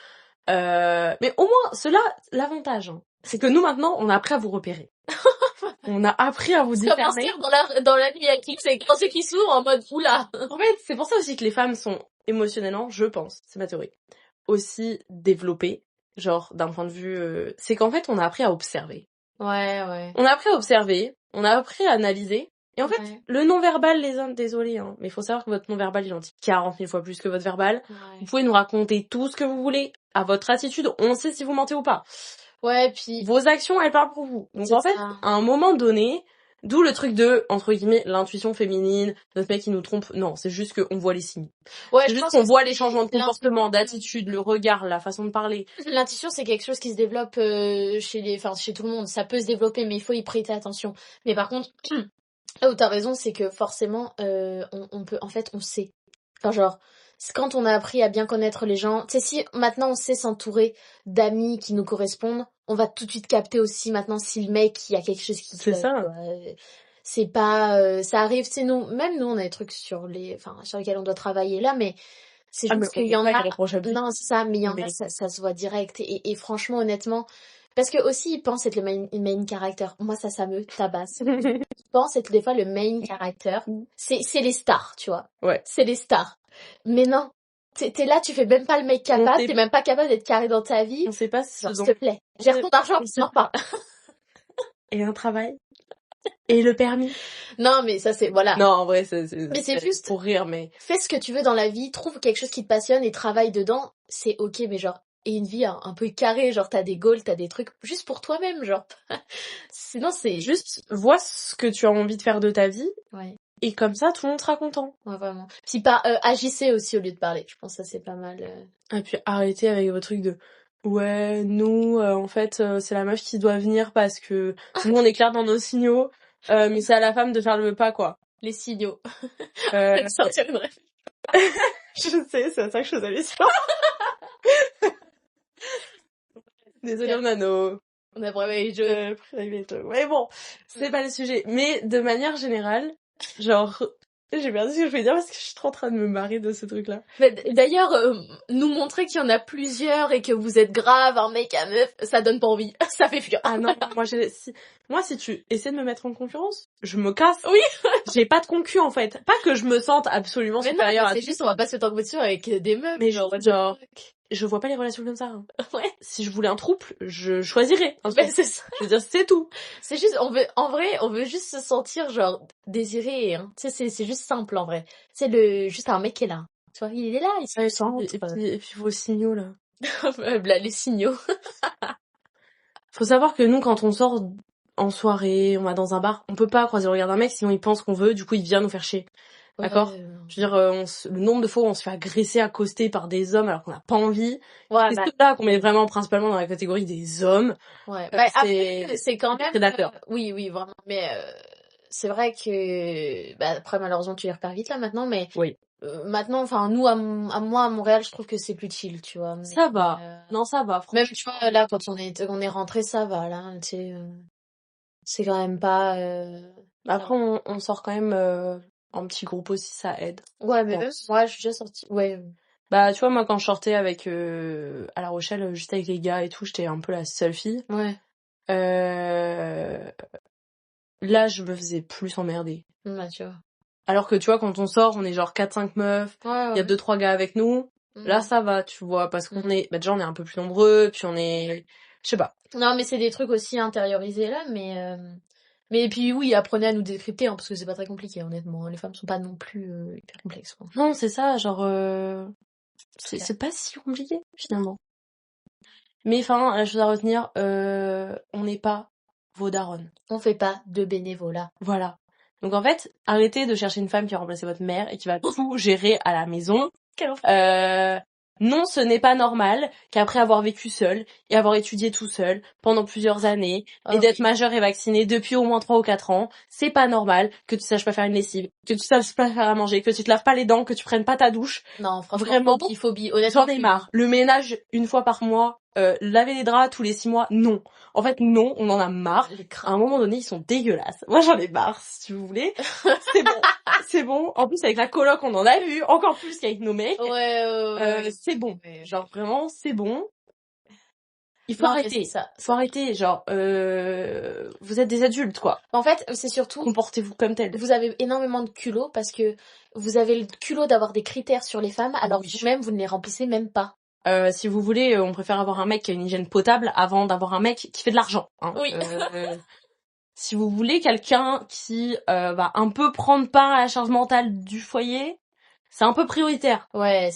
Mais au moins, l'avantage, hein, c'est que nous maintenant, on a appris à vous repérer. On a appris à vous discerner. Dans la nuit avec c'est quand c'est qui s'ouvre en mode oula. En fait, c'est pour ça aussi que les femmes sont émotionnellement, je pense, c'est ma théorie, aussi développées, genre d'un point de vue, c'est qu'en fait, on a appris à observer. Ouais. On a appris à observer, on a appris à analyser. Et en fait, le non-verbal, les hommes, désolé, hein, mais il faut savoir que votre non-verbal, il en dit 40 000 fois plus que votre verbal. Ouais. Vous pouvez nous raconter tout ce que vous voulez. À votre attitude, on sait si vous mentez ou pas. Ouais, puis... Vos actions, elles parlent pour vous. Donc en fait, à un moment donné, d'où le truc de, entre guillemets, l'intuition féminine, notre mec qui nous trompe. Non, c'est juste qu'on voit les signes. Ouais, c'est juste qu'on voit les changements de comportement, d'attitude, le regard, la façon de parler. L'intuition, c'est quelque chose qui se développe chez tout le monde. Ça peut se développer, mais il faut y prêter attention. Mais par contre... Là où t'as raison, c'est que forcément, on peut, en fait, on sait. Enfin, genre, quand on a appris à bien connaître les gens, tu sais, si maintenant on sait s'entourer d'amis qui nous correspondent, on va tout de suite capter aussi maintenant si le mec, il y a quelque chose qui... C'est ça. C'est pas... ça arrive, c'est nous, même nous, on a des trucs sur lesquels on doit travailler là, mais c'est juste qu'il y en a... Non, c'est ça, mais il y en a, ça se voit direct. Et franchement, honnêtement... Parce que aussi, ils pensent être le main character. Moi, ça me tabasse. Ils pensent être des fois le main character. C'est les stars, tu vois. Ouais. C'est les stars. Mais non. T'es là, tu fais même pas le mec capable, t'es même pas capable d'être carré dans ta vie. On sait pas si s'il te plaît. Gère ton argent, on en reparle. Et un travail. Et le permis. Non, mais ça c'est, voilà. Non, en vrai, c'est juste pour rire, mais... Fais ce que tu veux dans la vie, trouve quelque chose qui te passionne et travaille dedans. C'est ok, mais genre, et une vie un peu carrée, genre t'as des goals, t'as des trucs juste pour toi-même, genre. Sinon c'est... Juste, vois ce que tu as envie de faire de ta vie. Ouais. Et comme ça, tout le monde sera content. Ouais, vraiment. Puis agissez aussi au lieu de parler. Je pense que ça c'est pas mal. Et puis arrêtez avec vos trucs de... Ouais, nous, en fait, c'est la meuf qui doit venir parce que nous, on est clair dans nos signaux. Mais c'est à la femme de faire le pas, quoi. Les signaux. Sortir une rêve. Je sais, c'est à ça que je faisais l'émission. Désolée, on a privé mais bon, c'est pas le sujet. Mais de manière générale, genre, j'ai perdu ce que je voulais dire parce que je suis trop en train de me marrer de ce truc-là. D'ailleurs, nous montrer qu'il y en a plusieurs et que vous êtes grave, un mec, un meuf, ça donne pas envie. Ça fait fuir. Ah non, moi, si tu essaies de me mettre en concurrence, je me casse. Oui. J'ai pas de concu, en fait. Pas que je me sente absolument supérieure à c'est juste, on va pas se mettre en compétition avec des meufs. Mais genre, je vois pas les relations comme ça. Hein. Ouais. Si je voulais un trouble, je choisirais. Ben, c'est ça. Je veux dire, c'est tout. C'est juste, en vrai, on veut juste se sentir, genre, désiré, hein. Tu sais, c'est juste simple, en vrai. C'est juste un mec qui est là. Tu vois, il est là, il se sent. Et puis vos signaux, là. Là, les signaux. Faut savoir que nous, quand on sort en soirée, on va dans un bar, on peut pas croiser le regard d'un mec, sinon il pense qu'on veut, du coup il vient nous faire chier. D'accord. Je veux dire, le nombre de fois où on se fait agresser, accoster par des hommes alors qu'on n'a pas envie. Ouais, c'est ceux-là qu'on met vraiment principalement dans la catégorie des hommes. Ouais. Après, c'est quand même. Prédateur. Oui, vraiment. Mais c'est vrai que après malheureusement tu les repères vite là maintenant, mais. Oui. Maintenant, enfin nous à moi à Montréal, je trouve que c'est plus chill, tu vois. Mais, ça va. Non, ça va. Même tu vois là quand on est rentré, ça va là. Tu sais, c'est quand même pas. Après, on sort quand même. En petit groupe aussi, ça aide. Ouais, mais même moi, je suis déjà sortie. Ouais. Bah, tu vois, moi, quand je sortais avec à La Rochelle, juste avec les gars et tout, j'étais un peu la seule fille. Ouais. Là, je me faisais plus emmerder. Bah, tu vois. Alors que, tu vois, quand on sort, on est genre 4-5 meufs. Ouais. Il y a 2-3 gars avec nous. Là, ça va, tu vois, parce qu'on est... Bah, déjà, on est un peu plus nombreux, puis on est... Je Je sais pas. Non, mais c'est des trucs aussi intériorisés là, mais puis oui, apprenez à nous décrypter, hein, parce que c'est pas très compliqué, honnêtement. Les femmes sont pas non plus hyper complexes, quoi. Non, c'est ça, genre c'est pas si compliqué finalement. Mais enfin, la chose à retenir, on n'est pas vos darons. On fait pas de bénévolat. Voilà. Donc en fait, arrêtez de chercher une femme qui va remplacer votre mère et qui va tout gérer à la maison. Non, ce n'est pas normal qu'après avoir vécu seul et avoir étudié tout seul pendant plusieurs années et d'être majeur et vacciné depuis au moins 3 ou 4 ans, c'est pas normal que tu saches pas faire une lessive, que tu saches pas faire à manger, que tu te laves pas les dents, que tu prennes pas ta douche. Non, franchement, vraiment, phobie. Honnêtement, j'en ai marre. Le ménage une fois par mois, laver les draps tous les 6 mois, non. En fait, non, on en a marre. À un moment donné, ils sont dégueulasses. Moi, j'en ai marre, si vous voulez. C'est bon. C'est bon. En plus, avec la coloc, on en a vu. Encore plus qu'avec nos mecs. Ouais. C'est bon. Genre, vraiment, c'est bon. Il faut arrêter. Ça. Faut arrêter. Genre, vous êtes des adultes, quoi. En fait, c'est surtout... Comportez-vous comme tel. Vous avez énormément de culot parce que vous avez le culot d'avoir des critères sur les femmes, alors que vous-même, vous ne les remplissez même pas. Si vous voulez, on préfère avoir un mec qui a une hygiène potable avant d'avoir un mec qui fait de l'argent. Hein. Oui. Si vous voulez quelqu'un qui va un peu prendre part à la charge mentale du foyer, c'est un peu prioritaire. Ouais,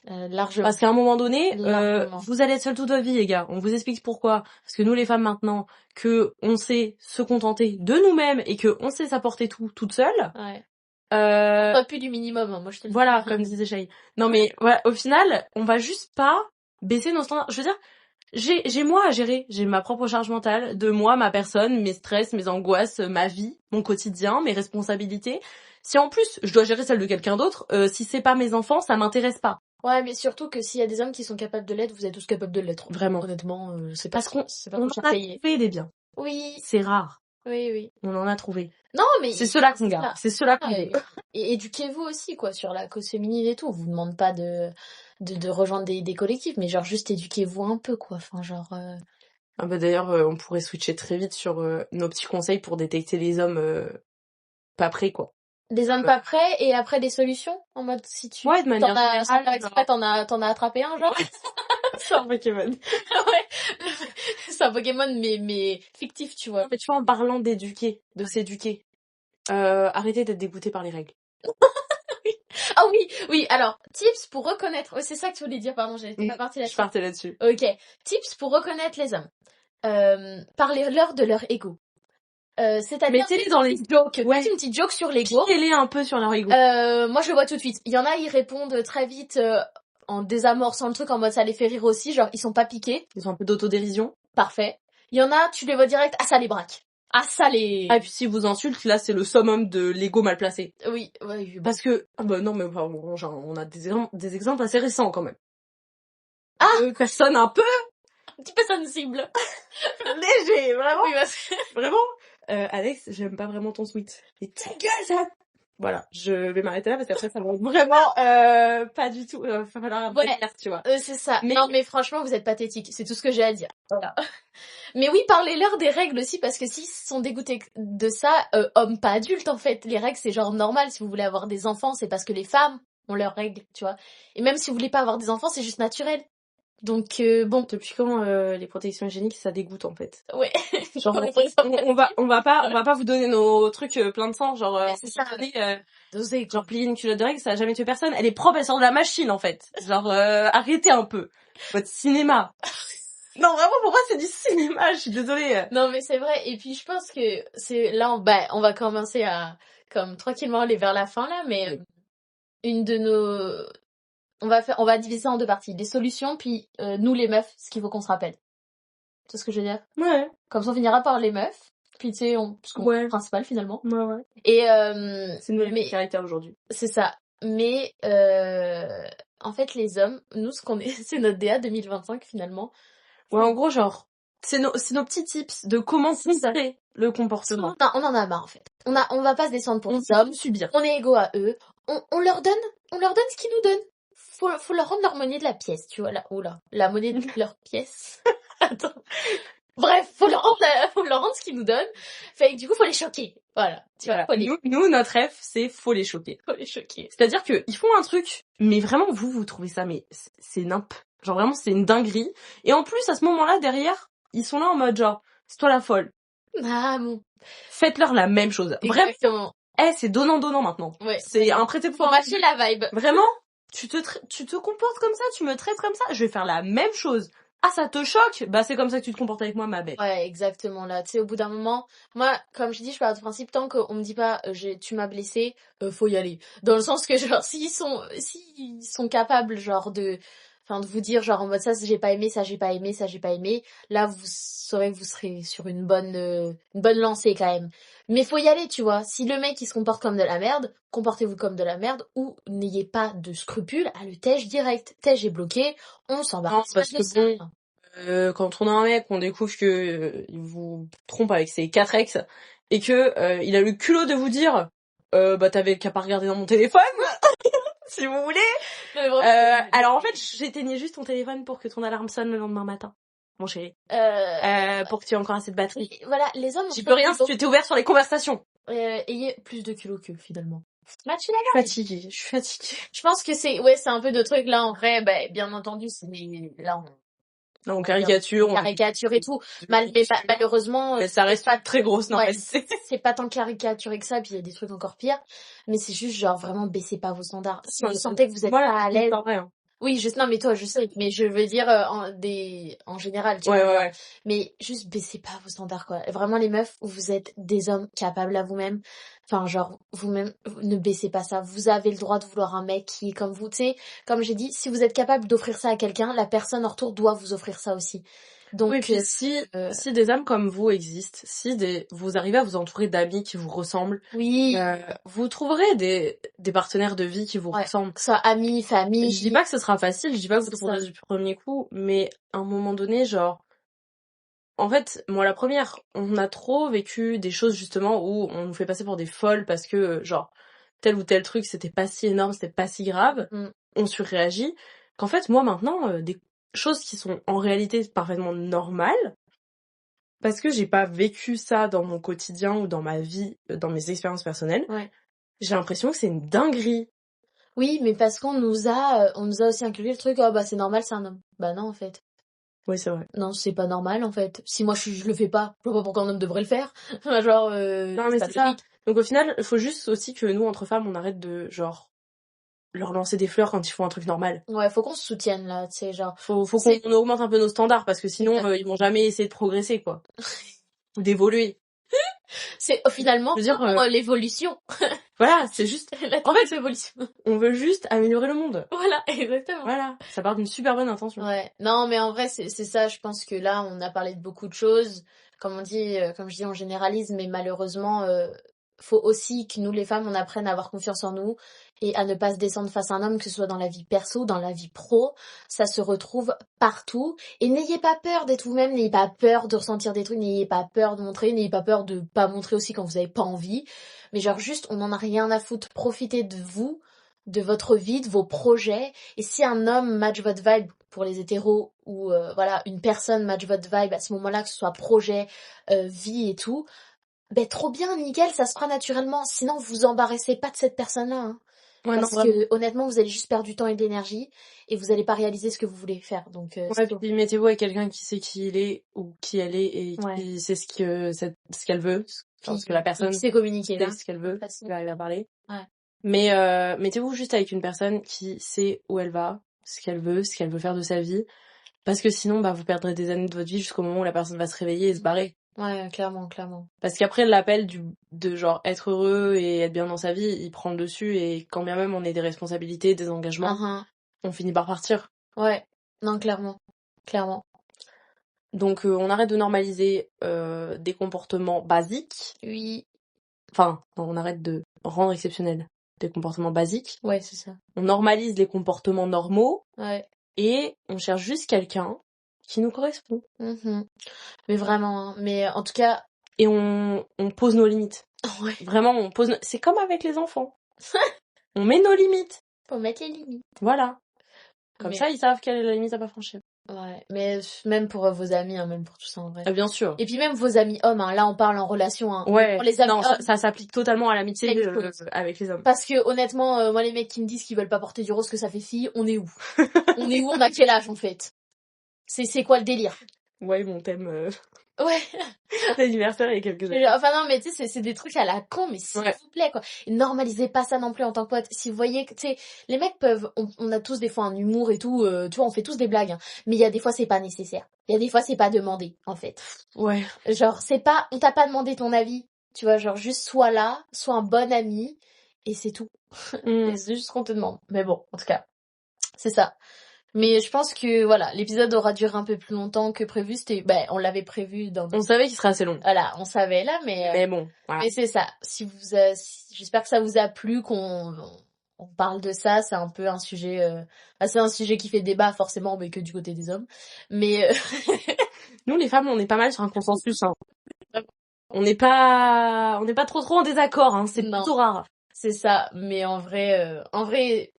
largement. Parce qu'à un moment donné, vous allez être seul toute votre vie, les gars. On vous explique pourquoi. Parce que nous, les femmes, maintenant, que on sait se contenter de nous-mêmes et que on sait s'apporter tout toute seule. Ouais. Pas plus du minimum, hein, moi je te le dis. Voilà, comme disait Shay. Non mais voilà, au final, on va juste pas baisser nos standards. Je veux dire, j'ai moi à gérer, j'ai ma propre charge mentale de moi, ma personne, mes stress, mes angoisses, ma vie, mon quotidien, mes responsabilités. Si en plus je dois gérer celle de quelqu'un d'autre, si c'est pas mes enfants, ça m'intéresse pas. Ouais, mais surtout que s'il y a des hommes qui sont capables de l'être, vous êtes tous capables de l'être. Vraiment. Honnêtement, c'est parce qu'on c'est pas on en a trouvé des biens. Oui. C'est rare. Oui. On en a trouvé. Non, mais c'est ceux-là qu'on garde. C'est ceux-là qu'on veut. Et éduquez-vous aussi, quoi, sur la cause féminine et tout. On vous demande pas de rejoindre des collectifs, mais genre juste éduquez-vous un peu, quoi. Enfin, genre. Ah bah d'ailleurs, on pourrait switcher très vite sur nos petits conseils pour détecter les hommes pas prêts, quoi. Des hommes pas prêts et après des solutions en mode si tu. Ouais, de manière générale. T'en as attrapé un, genre. C'est un Pokémon. Ouais. C'est un Pokémon, mais fictif, tu vois. Mais tu vois, en parlant d'éduquer, de s'éduquer, arrêtez d'être dégoûté par les règles. Ah oui, alors, tips pour reconnaître... Oh, c'est ça que tu voulais dire, pardon, j'étais pas partie là-dessus. Je partais là-dessus. Ok, tips pour reconnaître les hommes. Parlez-leur de leur ego. C'est-à-dire... Mettez-les dans les jokes. Ouais. Mettez une petite joke sur l'ego. Mettez-les un peu sur leur ego. Moi, je le vois tout de suite. Il y en a, ils répondent très vite en désamorçant le truc, en mode ça les fait rire aussi, genre ils sont pas piqués. Ils ont un peu d'autodérision. Parfait. Il y en a, tu les vois direct, ah ça les braque. Ah ça les... Ah et puis si vous insultent, là c'est le summum de l'ego mal placé. Oui, ouais. Parce que... bah non mais bon, genre, on a des exemples assez récents quand même. Ah personne un peu... Un petit peu sensible. Léger, vraiment. Oui, vraiment. Alex, j'aime pas vraiment ton sweat. Et ta gueule, ça... Voilà, je vais m'arrêter là parce qu'après ça va vraiment pas du tout. Va falloir un peu clair, tu vois. C'est ça. Mais... Non mais franchement, vous êtes pathétique. C'est tout ce que j'ai à dire. Voilà. Mais oui, parlez-leur des règles aussi parce que s'ils sont dégoûtés de ça, hommes pas adultes en fait. Les règles c'est genre normal. Si vous voulez avoir des enfants, c'est parce que les femmes ont leurs règles, tu vois. Et même si vous voulez pas avoir des enfants, c'est juste naturel. Donc bon. Depuis quand les protections hygiéniques ça dégoûte en fait? Ouais. Genre on va pas vous donner nos trucs plein de sang, genre c'est ça. Genre plier une culotte de règle ça a jamais tué personne. Elle est propre, elle sort de la machine en fait. Genre arrêtez un peu votre cinéma. Non vraiment pour moi c'est du cinéma, je suis désolée. Non mais c'est vrai et puis je pense que c'est là on va commencer à comme tranquillement aller vers la fin là, mais une de nos on va diviser ça en deux parties, les solutions puis nous les meufs, ce qu'il faut qu'on se rappelle. Tu sais ce que je veux dire? Ouais. Comme ça on finira par les meufs, puis tu sais parce qu'on est principal finalement. Ouais. Et c'est une nouvelle caractère aujourd'hui. C'est ça. Mais en fait les hommes, nous ce qu'on est c'est notre DA 2025 finalement. Ouais, en gros genre c'est nos petits tips de comment filtrer le comportement. On en a marre en fait. On va pas se descendre pour les hommes, subir. On est égaux à eux. On leur donne ce qu'ils nous donnent. Faut leur rendre leur monnaie de la pièce, tu vois là. Oula, la monnaie de leur pièce. Attends. Bref, faut leur rendre ce qu'ils nous donnent. Fait que du coup, faut les choquer. Voilà. Tu vois, nous, notre rêve, c'est faut les choquer. Faut les choquer. C'est-à-dire que ils font un truc, mais vraiment vous trouvez ça, mais c'est nimp. Genre vraiment, c'est une dinguerie. Et en plus, à ce moment-là, derrière, ils sont là en mode genre, c'est toi la folle. Ah bon. Faites-leur la même chose. Exactement. Vraiment. C'est donnant maintenant. Ouais. C'est un prêté pour Faut matcher la vibe. Vraiment, tu te comportes comme ça, tu me traites comme ça, je vais faire la même chose. Ah, ça te choque? Bah, c'est comme ça que tu te comportes avec moi, ma belle. Ouais, exactement, là. Tu sais, au bout d'un moment, moi, comme je dis, je pars du principe, tant qu'on me dit pas, tu m'as blessé, faut y aller. Dans le sens que, genre, s'ils sont capables, genre, de vous dire, genre, en mode, ça, j'ai pas aimé, ça, j'ai pas aimé, ça, j'ai pas aimé, là, vous saurez que vous serez sur une bonne lancée, quand même. Mais faut y aller, tu vois. Si le mec, il se comporte comme de la merde, comportez-vous comme de la merde, ou n'ayez pas de scrupules à le tèche direct. Tèche est bloqué, on s'embarque. Parce que bon, quand on a un mec, on découvre que il vous trompe avec ses 4 ex, et que il a le culot de vous dire, bah, t'avais qu'à pas regarder dans mon téléphone, si vous voulez. Alors en fait, j'éteignais juste ton téléphone pour que ton alarme sonne le lendemain matin. Mon chéri. Pour que tu aies encore assez de batterie. Voilà, les hommes... J'y peux rien si tu étais ouvert sur les conversations. Ayez plus de culot qu'eux, finalement. Je suis fatiguée. Je pense que c'est un peu de trucs là, en vrai, bien entendu, là, on caricature. On caricature et tout. Malheureusement... Mais ça reste pas très grosse, non. Ouais, c'est pas tant caricaturé que ça, puis il y a des trucs encore pires. Mais c'est juste, genre, vraiment, baissez pas vos standards. Si vous sentez que vous êtes pas à l'aise... Oui, non, mais toi, je sais, mais je veux dire en général, tu vois. Ouais. Mais juste baissez pas vos standards, quoi. Vraiment, les meufs, vous êtes des hommes capables à vous-même. Enfin, genre, vous-même, ne baissez pas ça. Vous avez le droit de vouloir un mec qui est comme vous. Tu sais, comme j'ai dit, si vous êtes capable d'offrir ça à quelqu'un, la personne en retour doit vous offrir ça aussi. Donc, oui, puis si des âmes comme vous existent, vous arrivez à vous entourer d'amis qui vous ressemblent, oui, vous trouverez des partenaires de vie qui vous ressemblent. Que ce soit amis, famille. Je dis pas que ce sera facile, je dis pas que vous trouverez du premier coup, mais à un moment donné, genre, en fait, moi la première, on a trop vécu des choses justement où on nous fait passer pour des folles parce que, genre, tel ou tel truc, c'était pas si énorme, c'était pas si grave, on surréagit, qu'en fait, moi maintenant, des choses qui sont en réalité parfaitement normales, parce que j'ai pas vécu ça dans mon quotidien ou dans ma vie, dans mes expériences personnelles, j'ai l'impression que c'est une dinguerie. Oui, mais parce qu'on nous a aussi inculqué le truc, c'est normal, c'est un homme. Bah non, en fait. Oui, c'est vrai. Non, c'est pas normal, en fait. Si moi je le fais pas, je vois pas pourquoi un homme devrait le faire. Genre, non, mais c'est ça. Donc au final, il faut juste aussi que nous, entre femmes, on arrête de, genre, leur lancer des fleurs quand ils font un truc normal. Ouais, faut qu'on se soutienne, là, tu sais, genre. Faut qu'on augmente un peu nos standards, parce que sinon, ils vont jamais essayer de progresser, quoi. Ou d'évoluer. C'est finalement l'évolution. Voilà, c'est juste... En fait, l'évolution. On veut juste améliorer le monde. Voilà, exactement. Voilà, ça part d'une super bonne intention. Ouais, non, mais en vrai, c'est ça, je pense que là, on a parlé de beaucoup de choses. Comme je dis, on généralise, mais malheureusement... faut aussi que nous les femmes on apprenne à avoir confiance en nous et à ne pas se descendre face à un homme, que ce soit dans la vie perso, dans la vie pro, ça se retrouve partout. Et n'ayez pas peur d'être vous-même, n'ayez pas peur de ressentir des trucs, n'ayez pas peur de montrer, n'ayez pas peur de pas montrer aussi quand vous avez pas envie. Mais genre juste, on en a rien à foutre, profitez de vous, de votre vie, de vos projets. Et si un homme match votre vibe pour les hétéros ou une personne match votre vibe à ce moment-là, que ce soit projet, vie et tout, trop bien, nickel, ça se fera naturellement. Sinon, vous embarrassez pas de cette personne-là. Hein. Ouais, parce que honnêtement, vous allez juste perdre du temps et de l'énergie et vous allez pas réaliser ce que vous voulez faire. Donc, puis mettez-vous avec quelqu'un qui sait qui il est ou qui elle est et qui sait ce qu'elle veut. Parce que la personne sait communiquer, sait ce qu'elle veut, elle va parler. Ouais. Mais mettez-vous juste avec une personne qui sait où elle va, ce qu'elle veut faire de sa vie. Parce que sinon, vous perdrez des années de votre vie jusqu'au moment où la personne va se réveiller et se barrer. Ouais, clairement. Parce qu'après, l'appel de genre être heureux et être bien dans sa vie, il prend le dessus et quand bien même on ait des responsabilités, des engagements, on finit par partir. Ouais, non, clairement. Donc on arrête de normaliser des comportements basiques. Oui. Enfin, on arrête de rendre exceptionnels des comportements basiques. Ouais, c'est ça. On normalise les comportements normaux. Ouais. Et on cherche juste quelqu'un qui nous correspond. Mais vraiment, mais en tout cas... Et on pose nos limites. Ouais. Vraiment, on pose... C'est comme avec les enfants. On met nos limites. Faut mettre les limites. Voilà. Comme ça, ils savent quelle est la limite à pas franchir. Ouais, mais même pour vos amis, hein, même pour tout ça en vrai. Ah, bien sûr. Et puis même vos amis hommes, hein, là on parle en relation. Hein. Ouais, pour les amis non, hommes, ça s'applique totalement à l'amitié avec les hommes. Parce que honnêtement, moi les mecs qui me disent qu'ils veulent pas porter du rose, que ça fait fille, on est où? On est où? On a quel âge en fait? C'est quoi le délire? Ouais, mon thème... Ouais. L'anniversaire il y a quelques années. Enfin non, mais tu sais, c'est des trucs à la con, mais s'il vous plaît, quoi. Et normalisez pas ça non plus en tant que pote. Si vous voyez que, tu sais, les mecs peuvent, on a tous des fois un humour et tout, tu vois, on fait tous des blagues, hein. Mais il y a des fois, c'est pas nécessaire. Il y a des fois, c'est pas demandé, en fait. Ouais. Genre, on t'a pas demandé ton avis. Tu vois, genre, juste sois là, sois un bon ami, et c'est tout. Et c'est juste ce qu'on te demande. Mais bon, en tout cas, c'est ça. Mais je pense que voilà, l'épisode aura duré un peu plus longtemps que prévu. On l'avait prévu on savait qu'il serait assez long. Voilà, on savait là, mais bon, voilà. Mais c'est ça. J'espère que ça vous a plu, qu'on parle de ça. C'est un peu un sujet, c'est un sujet qui fait débat forcément, mais que du côté des hommes. Mais nous les femmes, on est pas mal sur un consensus. Hein. On n'est pas trop en désaccord. Hein. C'est plutôt rare. C'est ça, mais en vrai,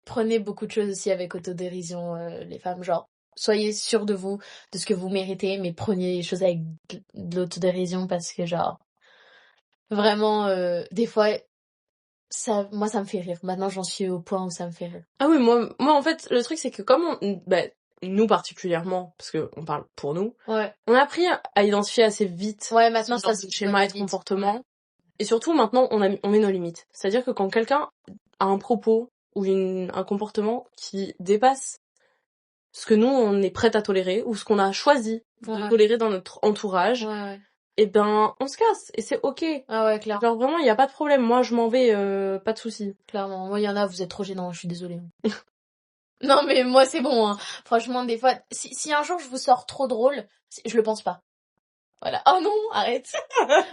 prenez beaucoup de choses aussi avec autodérision, les femmes, genre, soyez sûres de vous, de ce que vous méritez, mais prenez les choses avec de l'autodérision parce que, genre, vraiment, des fois, moi, ça me fait rire. Maintenant, j'en suis au point où ça me fait rire. Ah oui, moi, en fait, le truc, c'est que comme nous particulièrement, parce que on parle pour nous, on a appris à identifier assez vite. Ouais, maintenant, ça se schéma et de comportement. Ouais. Et surtout, maintenant, on met nos limites. C'est-à-dire que quand quelqu'un a un propos ou un comportement qui dépasse ce que nous, on est prêt à tolérer ou ce qu'on a choisi de tolérer dans notre entourage, et ben, on se casse. Et c'est ok. Ah ouais, clairement. Genre vraiment, il n'y a pas de problème. Moi, je m'en vais, pas de souci. Clairement. Moi, il y en a, vous êtes trop gênants, je suis désolée. Non, mais moi, c'est bon, hein. Franchement, des fois, si un jour je vous sors trop drôle, je le pense pas. Voilà. Oh non, arrête.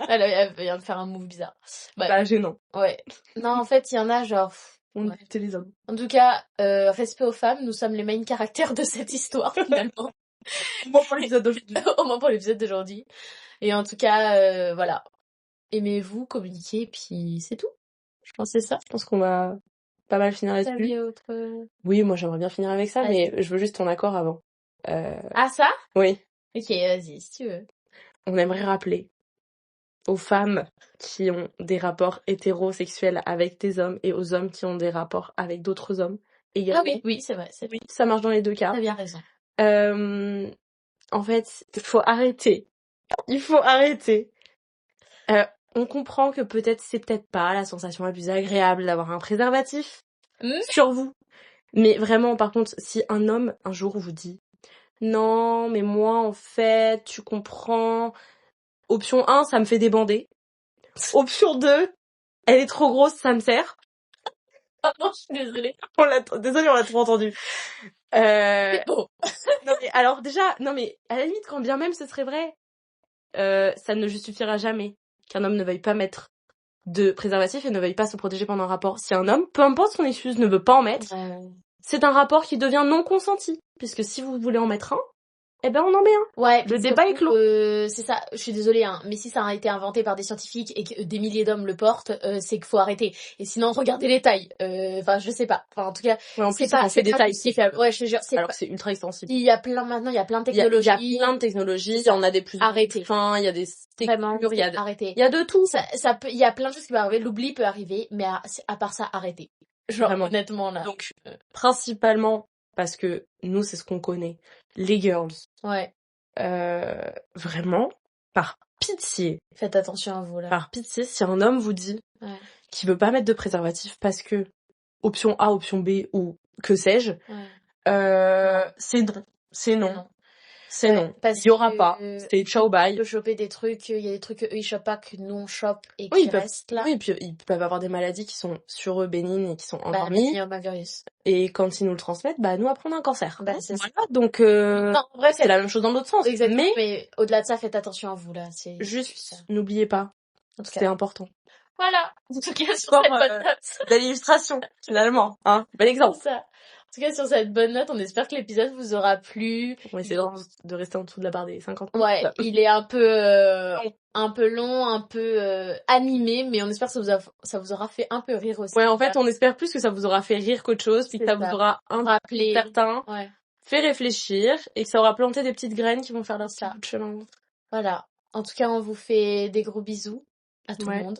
Elle vient de faire un move bizarre. Bah, gênant. Ouais. Non, en fait, il y en a genre... On était les hommes. En tout cas, respect aux femmes, nous sommes les main caractères de cette histoire, finalement. Au moins pour l'épisode d'aujourd'hui. Au moins pour l'épisode d'aujourd'hui. Et en tout cas, voilà. Aimez-vous, communiquez, puis c'est tout. Je pense que c'est ça. Je pense qu'on va pas mal finir là-dessus. Oui, moi j'aimerais bien finir avec ça, mais je veux juste ton accord avant. Ah, ça? Oui. Ok, vas-y, si tu veux. On aimerait rappeler aux femmes qui ont des rapports hétérosexuels avec des hommes et aux hommes qui ont des rapports avec d'autres hommes également. Ah oui, c'est vrai. Oui, ça marche dans les deux cas. T'as bien raison. En fait, il faut arrêter. On comprend que c'est peut-être pas la sensation la plus agréable d'avoir un préservatif sur vous. Mais vraiment, par contre, si un homme, un jour, vous dit « Non, mais moi, en fait, tu comprends... Option 1, ça me fait débander. Option 2, elle est trop grosse, ça me sert. » Ah non, je suis désolée. Désolée, on l'a trop entendu. Bon. Non, mais alors déjà, à la limite, quand bien même ce serait vrai, ça ne justifiera jamais qu'un homme ne veuille pas mettre de préservatif et ne veuille pas se protéger pendant un rapport. Si un homme, peu importe son excuse, ne veut pas en mettre, c'est un rapport qui devient non consenti. Puisque si vous voulez en mettre un, eh ben on en met un. Ouais. Le débat est clos. C'est ça, je suis désolée, hein, mais si ça a été inventé par des scientifiques et que des milliers d'hommes le portent, c'est qu'il faut arrêter. Et sinon, regardez les tailles. Enfin, je sais pas. Enfin, en tout cas, en plus, c'est des tailles. Ouais, je te jure, alors que c'est ultra extensible. Il y a plein de technologies. Il y a plein de technologies. Il y en a des plus fins, il y a des textures, arrêtez. Il y a de tout. Il y a plein de choses qui peuvent arriver. L'oubli peut arriver, mais à part ça, arrêtez. Genre, vraiment. Honnêtement, là. Donc, principalement, parce que nous, c'est ce qu'on connaît. Les girls. Ouais. Vraiment, par pitié. Faites attention à vous, là. Par pitié, si un homme vous dit qu'il veut pas mettre de préservatif parce que option A, option B ou que sais-je, c'est non. C'est non. C'est non. Il y aura pas. C'est ciao bye. Il peut choper des trucs, il y a des trucs qu'eux ils chopent pas, que nous on chope et qui restent là. Oui, et puis ils peuvent avoir des maladies qui sont sur eux bénignes et qui sont endormies. Virus. Et quand ils nous le transmettent, nous après on a un cancer. C'est ça. Donc non, en vrai, c'est la même chose dans l'autre sens. Exactement. Mais au-delà de ça, faites attention à vous là. C'est juste n'oubliez pas. C'est important. Voilà. En tout cas, sur cette bonne note. D'illustration, finalement. Bel exemple. C'est ça. En tout cas, sur cette bonne note, on espère que l'épisode vous aura plu. On va essayer de rester en dessous de la barre des 50 minutes. Ouais, il est un peu long, un peu animé, mais on espère que ça vous aura fait un peu rire aussi. Ouais, en fait, on espère plus que ça vous aura fait rire qu'autre chose, puis que ça vous aura rappelé certains. Ouais. fait réfléchir et que ça aura planté des petites graines qui vont faire leur petit Ça. bout de chemin. Voilà. En tout cas, on vous fait des gros bisous à tout le monde.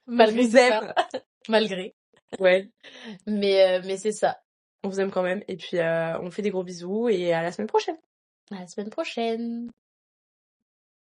Malgré On vous aime. Malgré. Ouais. Mais c'est ça. On vous aime quand même. Et puis, on fait des gros bisous et à la semaine prochaine. À la semaine prochaine.